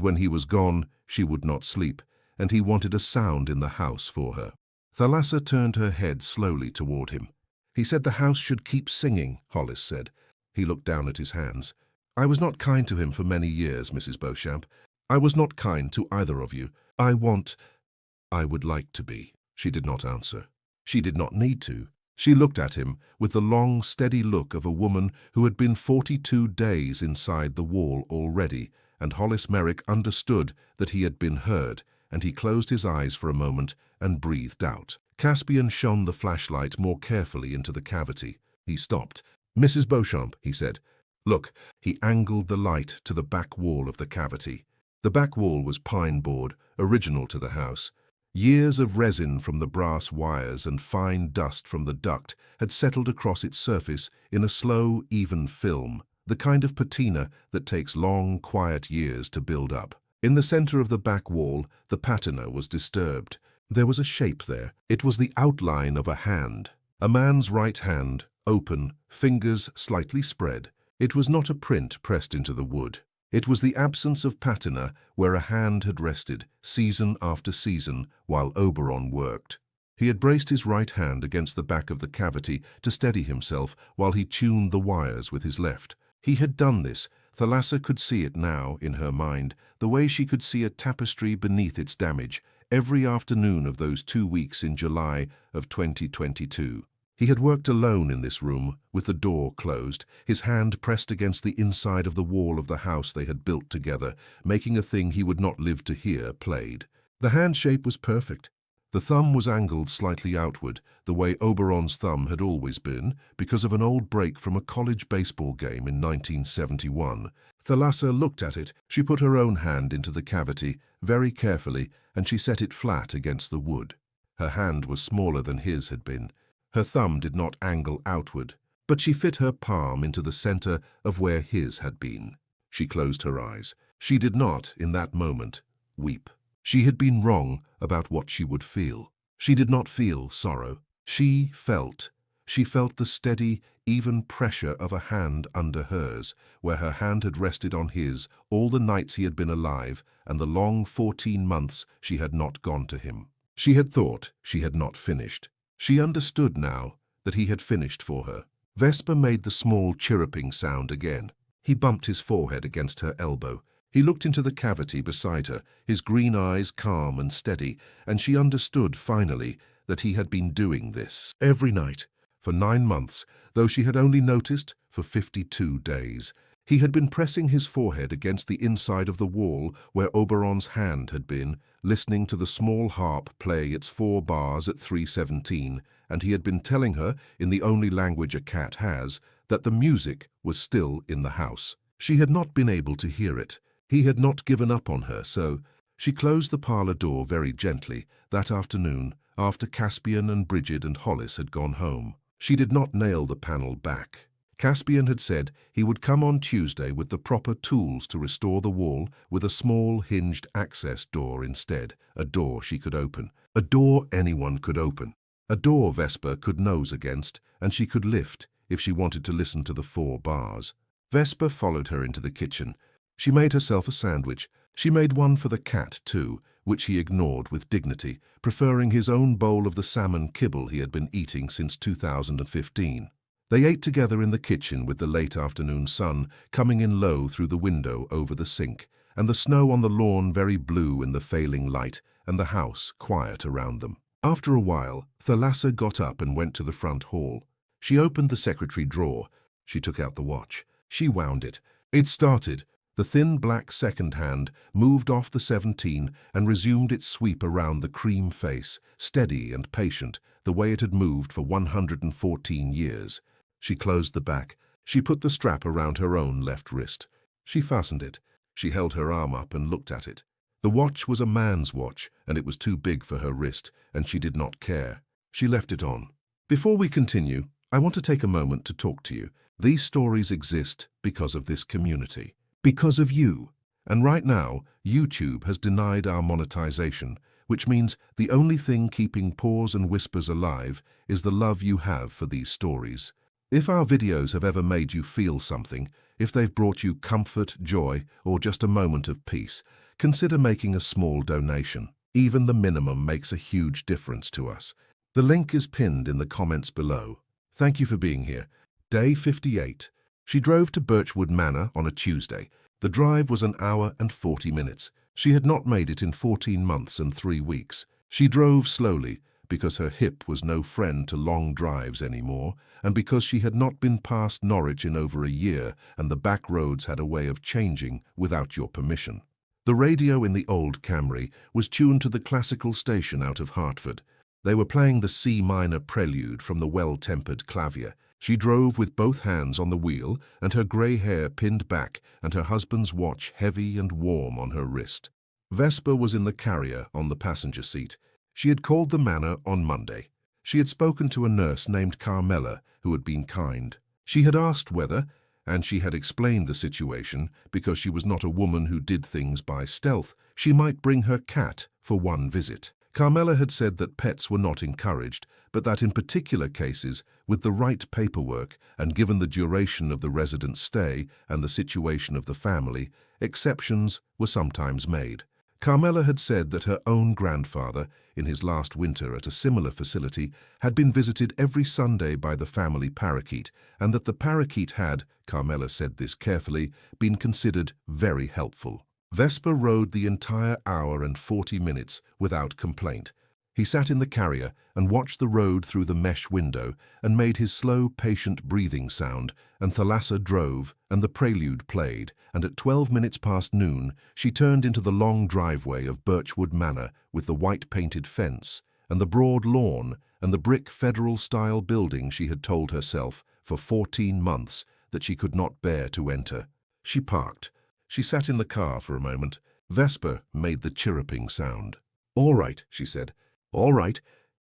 when he was gone, she would not sleep, and he wanted a sound in the house for her." Thalassa turned her head slowly toward him. "He said the house should keep singing," Hollis said. He looked down at his hands. "I was not kind to him for many years, Mrs. Beauchamp. I was not kind to either of you. I would like to be." She did not answer. She did not need to. She looked at him with the long, steady look of a woman who had been 42 days inside the wall already, and Hollis Merrick understood that he had been heard, and he closed his eyes for a moment and breathed out. Caspian shone the flashlight more carefully into the cavity. He stopped. "Mrs. Beauchamp," he said. "Look." He angled the light to the back wall of the cavity. The back wall was pine board, original to the house. Years of resin from the brass wires and fine dust from the duct had settled across its surface in a slow, even film, the kind of patina that takes long, quiet years to build up. In the center of the back wall, the patina was disturbed. There was a shape there. It was the outline of a hand. A man's right hand, open, fingers slightly spread. It was not a print pressed into the wood. It was the absence of patina where a hand had rested, season after season, while Oberon worked. He had braced his right hand against the back of the cavity to steady himself while he tuned the wires with his left. He had done this. Thalassa could see it now in her mind, the way she could see a tapestry beneath its damage, every afternoon of those 2 weeks in July of 2022. He had worked alone in this room, with the door closed, his hand pressed against the inside of the wall of the house they had built together, making a thing he would not live to hear played. The hand shape was perfect. The thumb was angled slightly outward, the way Oberon's thumb had always been, because of an old break from a college baseball game in 1971. Thalassa looked at it. She put her own hand into the cavity, very carefully, and she set it flat against the wood. Her hand was smaller than his had been. Her thumb did not angle outward, but she fit her palm into the center of where his had been. She closed her eyes. She did not, in that moment, weep. She had been wrong about what she would feel. She did not feel sorrow. She felt the steady, even pressure of a hand under hers, where her hand had rested on his all the nights he had been alive and the long 14 months she had not gone to him. She had thought she had not finished. She understood now that he had finished for her. Vesper made the small chirruping sound again. He bumped his forehead against her elbow. He looked into the cavity beside her, his green eyes calm and steady, and she understood finally that he had been doing this every night for 9 months, though she had only noticed for 52 days. He had been pressing his forehead against the inside of the wall where Oberon's hand had been, listening to the small harp play its 4 bars at 3:17, and he had been telling her, in the only language a cat has, that the music was still in the house. She had not been able to hear it. He had not given up on her, so she closed the parlor door very gently that afternoon after Caspian and Bridget and Hollis had gone home. She did not nail the panel back. Caspian had said he would come on Tuesday with the proper tools to restore the wall with a small hinged access door instead, a door she could open, a door anyone could open, a door Vesper could nose against and she could lift if she wanted to listen to the 4 bars. Vesper followed her into the kitchen. She made herself a sandwich. She made one for the cat, too, which he ignored with dignity, preferring his own bowl of the salmon kibble he had been eating since 2015. They ate together in the kitchen with the late afternoon sun coming in low through the window over the sink, and the snow on the lawn very blue in the failing light, and the house quiet around them. After a while, Thalassa got up and went to the front hall. She opened the secretary drawer. She took out the watch. She wound it. It started. The thin black second hand moved off the 17 and resumed its sweep around the cream face, steady and patient, the way it had moved for 114 years. She closed the back. She put the strap around her own left wrist. She fastened it. She held her arm up and looked at it. The watch was a man's watch, and it was too big for her wrist, and she did not care. She left it on. Before we continue, I want to take a moment to talk to you. These stories exist because of this community. Because of you. And right now, YouTube has denied our monetization, which means the only thing keeping Paws and Whispers alive is the love you have for these stories. If our videos have ever made you feel something, if they've brought you comfort, joy, or just a moment of peace, consider making a small donation. Even the minimum makes a huge difference to us. The link is pinned in the comments below. Thank you for being here. Day 58. She drove to Birchwood Manor on a Tuesday. The drive was 1 hour and 40 minutes. She had not made it in 14 months and 3 weeks. She drove slowly because her hip was no friend to long drives anymore, and because she had not been past Norwich in over a year and the back roads had a way of changing without your permission. The radio in the old Camry was tuned to the classical station out of Hertford. They were playing the C minor prelude from the well-tempered clavier. She drove with both hands on the wheel and her grey hair pinned back and her husband's watch heavy and warm on her wrist. Vesper was in the carrier on the passenger seat. She had called the manor on Monday. She had spoken to a nurse named Carmela, who had been kind. She had asked whether, and she had explained the situation, because she was not a woman who did things by stealth, she might bring her cat for one visit. Carmela had said that pets were not encouraged, but that in particular cases, with the right paperwork and given the duration of the resident's stay and the situation of the family, exceptions were sometimes made. Carmela had said that her own grandfather, in his last winter at a similar facility, had been visited every Sunday by the family parakeet, and that the parakeet had, Carmela said this carefully, been considered very helpful. Vesper rode the entire hour and 40 minutes without complaint. He sat in the carrier and watched the road through the mesh window and made his slow, patient breathing sound, and Thalassa drove and the prelude played, and at 12 minutes past noon she turned into the long driveway of Birchwood Manor with the white-painted fence and the broad lawn and the brick federal-style building she had told herself for 14 months that she could not bear to enter. She parked. She sat in the car for a moment. Vesper made the chirruping sound. "All right," she said. "All right."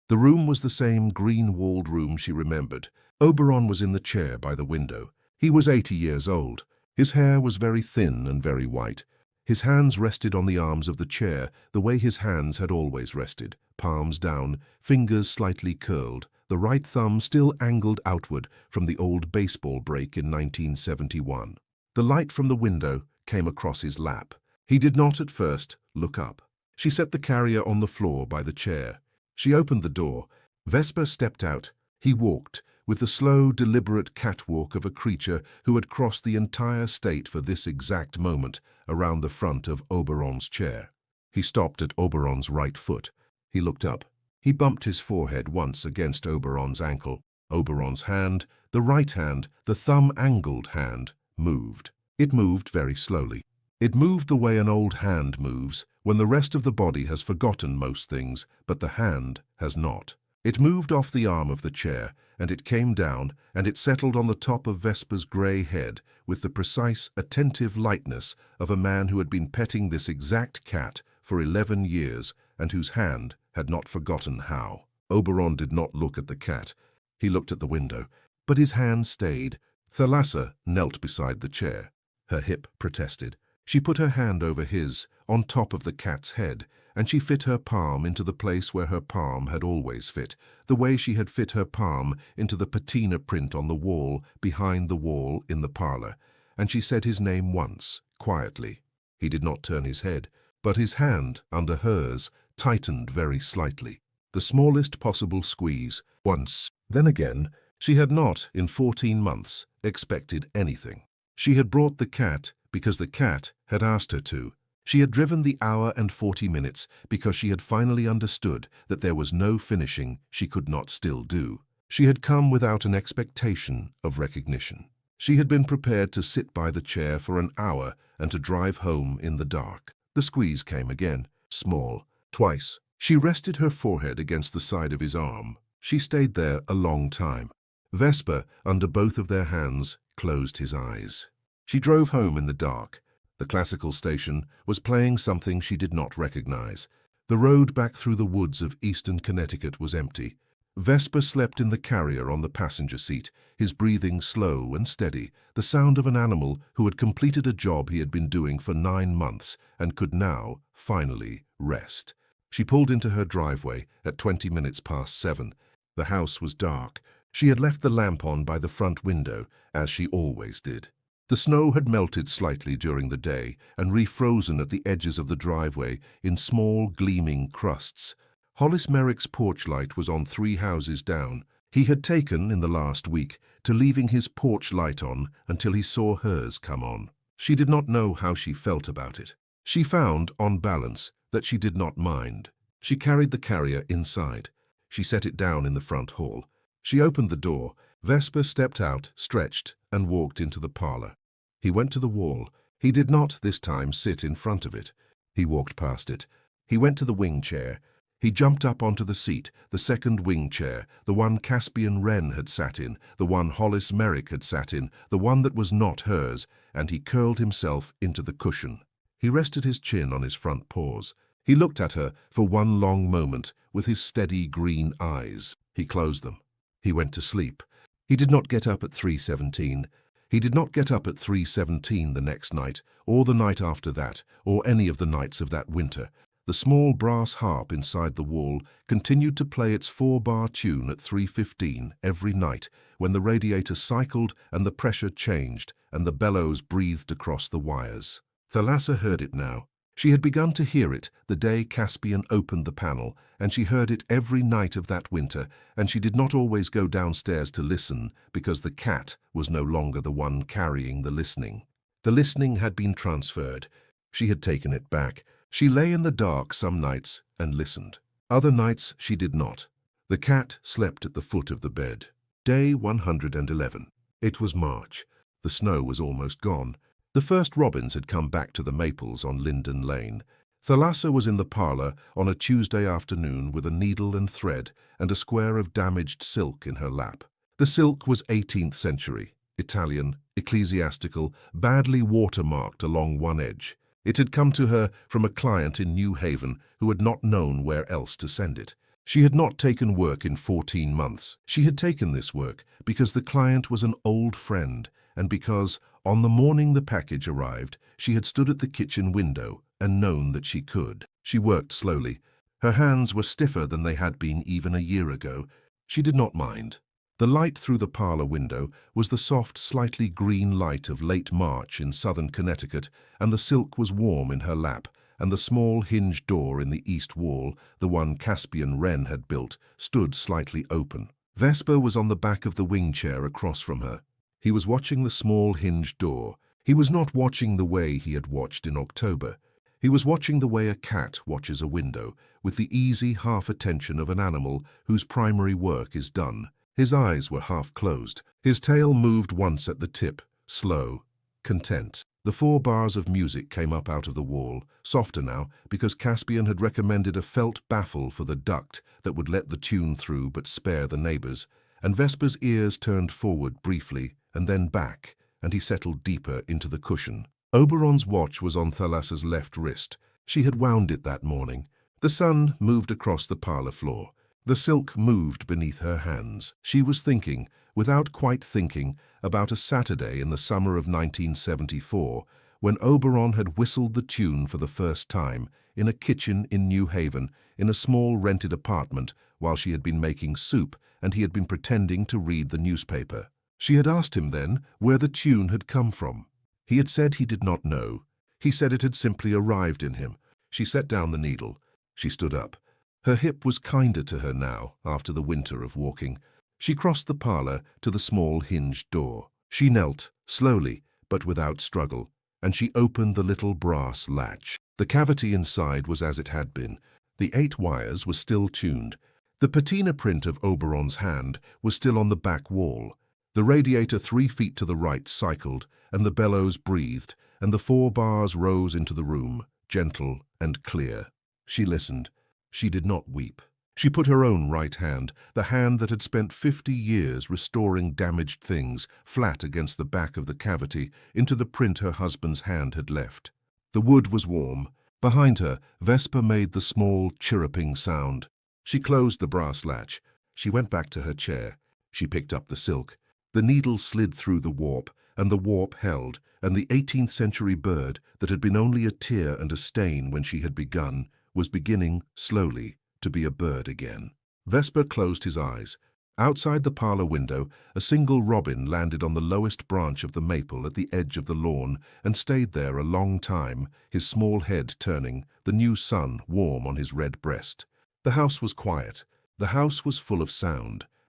The room was the same green-walled room she remembered. Oberon was in the chair by the window. He was 80 years old. His hair was very thin and very white. His hands rested on the arms of the chair the way his hands had always rested, palms down, fingers slightly curled, the right thumb still angled outward from the old baseball break in 1971. The light from the window came across his lap. He did not at first look up. She set the carrier on the floor by the chair. She opened the door. Vesper stepped out. He walked, with the slow, deliberate catwalk of a creature who had crossed the entire state for this exact moment, around the front of Oberon's chair. He stopped at Oberon's right foot. He looked up. He bumped his forehead once against Oberon's ankle. Oberon's hand, the right hand, the thumb-angled hand, moved. It moved very slowly. It moved the way an old hand moves, when the rest of the body has forgotten most things, but the hand has not. It moved off the arm of the chair, and it came down, and it settled on the top of Vesper's grey head with the precise, attentive lightness of a man who had been petting this exact cat for 11 years and whose hand had not forgotten how. Oberon did not look at the cat. He looked at the window, but his hand stayed. Thalassa knelt beside the chair. Her hip protested. She put her hand over his, on top of the cat's head, and she fit her palm into the place where her palm had always fit, the way she had fit her palm into the patina print on the wall behind the wall in the parlor, and she said his name once, quietly. He did not turn his head, but his hand, under hers, tightened very slightly. The smallest possible squeeze, once. Then again, she had not, in 14 months, expected anything. She had brought the cat because the cat had asked her to. She had driven the hour and 40 minutes because she had finally understood that there was no finishing she could not still do. She had come without an expectation of recognition. She had been prepared to sit by the chair for an hour and to drive home in the dark. The squeeze came again, small, twice. She rested her forehead against the side of his arm. She stayed there a long time. Vesper, under both of their hands, closed his eyes. She drove home in the dark. The classical station was playing something she did not recognize. The road back through the woods of eastern Connecticut was empty. Vesper slept in the carrier on the passenger seat, his breathing slow and steady, the sound of an animal who had completed a job he had been doing for 9 months and could now, finally, rest. She pulled into her driveway at 20 minutes past 7. The house was dark. She had left the lamp on by the front window, as she always did. The snow had melted slightly during the day and refrozen at the edges of the driveway in small, gleaming crusts. Hollis Merrick's porch light was on 3 houses down. He had taken, in the last week, to leaving his porch light on until he saw hers come on. She did not know how she felt about it. She found, on balance, that she did not mind. She carried the carrier inside. She set it down in the front hall. She opened the door. Vesper stepped out, stretched, and walked into the parlor. He went to the wall. He did not, this time, sit in front of it. He walked past it. He went to the wing chair. He jumped up onto the seat, the second wing chair, the one Caspian Wren had sat in, the one Hollis Merrick had sat in, the one that was not hers, and he curled himself into the cushion. He rested his chin on his front paws. He looked at her for one long moment with his steady green eyes. He closed them. He went to sleep. He did not get up at 3:17. He did not get up at 3:17 the next night, or the night after that, or any of the nights of that winter. The small brass harp inside the wall continued to play its 4-bar tune at 3:15 every night when the radiator cycled and the pressure changed and the bellows breathed across the wires. Thalassa heard it now. She had begun to hear it the day Caspian opened the panel, and she heard it every night of that winter, and she did not always go downstairs to listen because the cat was no longer the one carrying the listening. The listening had been transferred. She had taken it back. She lay in the dark some nights and listened. Other nights she did not. The cat slept at the foot of the bed. Day 111. It was March. The snow was almost gone. The first robins had come back to the maples on Linden Lane. Thalassa was in the parlor on a Tuesday afternoon with a needle and thread and a square of damaged silk in her lap. The silk was 18th century, Italian, ecclesiastical, badly watermarked along one edge. It had come to her from a client in New Haven who had not known where else to send it. She had not taken work in 14 months. She had taken this work because the client was an old friend and because, on the morning the package arrived, she had stood at the kitchen window and known that she could. She worked slowly. Her hands were stiffer than they had been even a year ago. She did not mind. The light through the parlor window was the soft, slightly green light of late March in southern Connecticut, and the silk was warm in her lap, and the small hinged door in the east wall, the one Caspian Wren had built, stood slightly open. Vesper was on the back of the wing chair across from her. He was watching the small hinged door. He was not watching the way he had watched in October. He was watching the way a cat watches a window, with the easy half-attention of an animal whose primary work is done. His eyes were half-closed. His tail moved once at the tip, slow, content. The 4 bars of music came up out of the wall, softer now, because Caspian had recommended a felt baffle for the duct that would let the tune through but spare the neighbors, and Vesper's ears turned forward briefly and then back, and he settled deeper into the cushion. Oberon's watch was on Thalassa's left wrist. She had wound it that morning. The sun moved across the parlor floor. The silk moved beneath her hands. She was thinking, without quite thinking, about a Saturday in the summer of 1974, when Oberon had whistled the tune for the first time, in a kitchen in New Haven, in a small rented apartment, while she had been making soup and he had been pretending to read the newspaper. She had asked him then where the tune had come from. He had said he did not know. He said it had simply arrived in him. She set down the needle. She stood up. Her hip was kinder to her now, after the winter of walking. She crossed the parlor to the small hinged door. She knelt, slowly, but without struggle, and she opened the little brass latch. The cavity inside was as it had been. The 8 wires were still tuned. The patina print of Oberon's hand was still on the back wall. The radiator 3 feet to the right cycled, and the bellows breathed, and the 4 bars rose into the room, gentle and clear. She listened. She did not weep. She put her own right hand, the hand that had spent 50 years restoring damaged things, flat against the back of the cavity, into the print her husband's hand had left. The wood was warm. Behind her, Vesper made the small, chirruping sound. She closed the brass latch. She went back to her chair. She picked up the silk. The needle slid through the warp, and the warp held, and the 18th century bird, that had been only a tear and a stain when she had begun, was beginning, slowly, to be a bird again. Vesper closed his eyes. Outside the parlor window, a single robin landed on the lowest branch of the maple at the edge of the lawn and stayed there a long time, his small head turning, the new sun warm on his red breast. The house was quiet. The house was full of sound.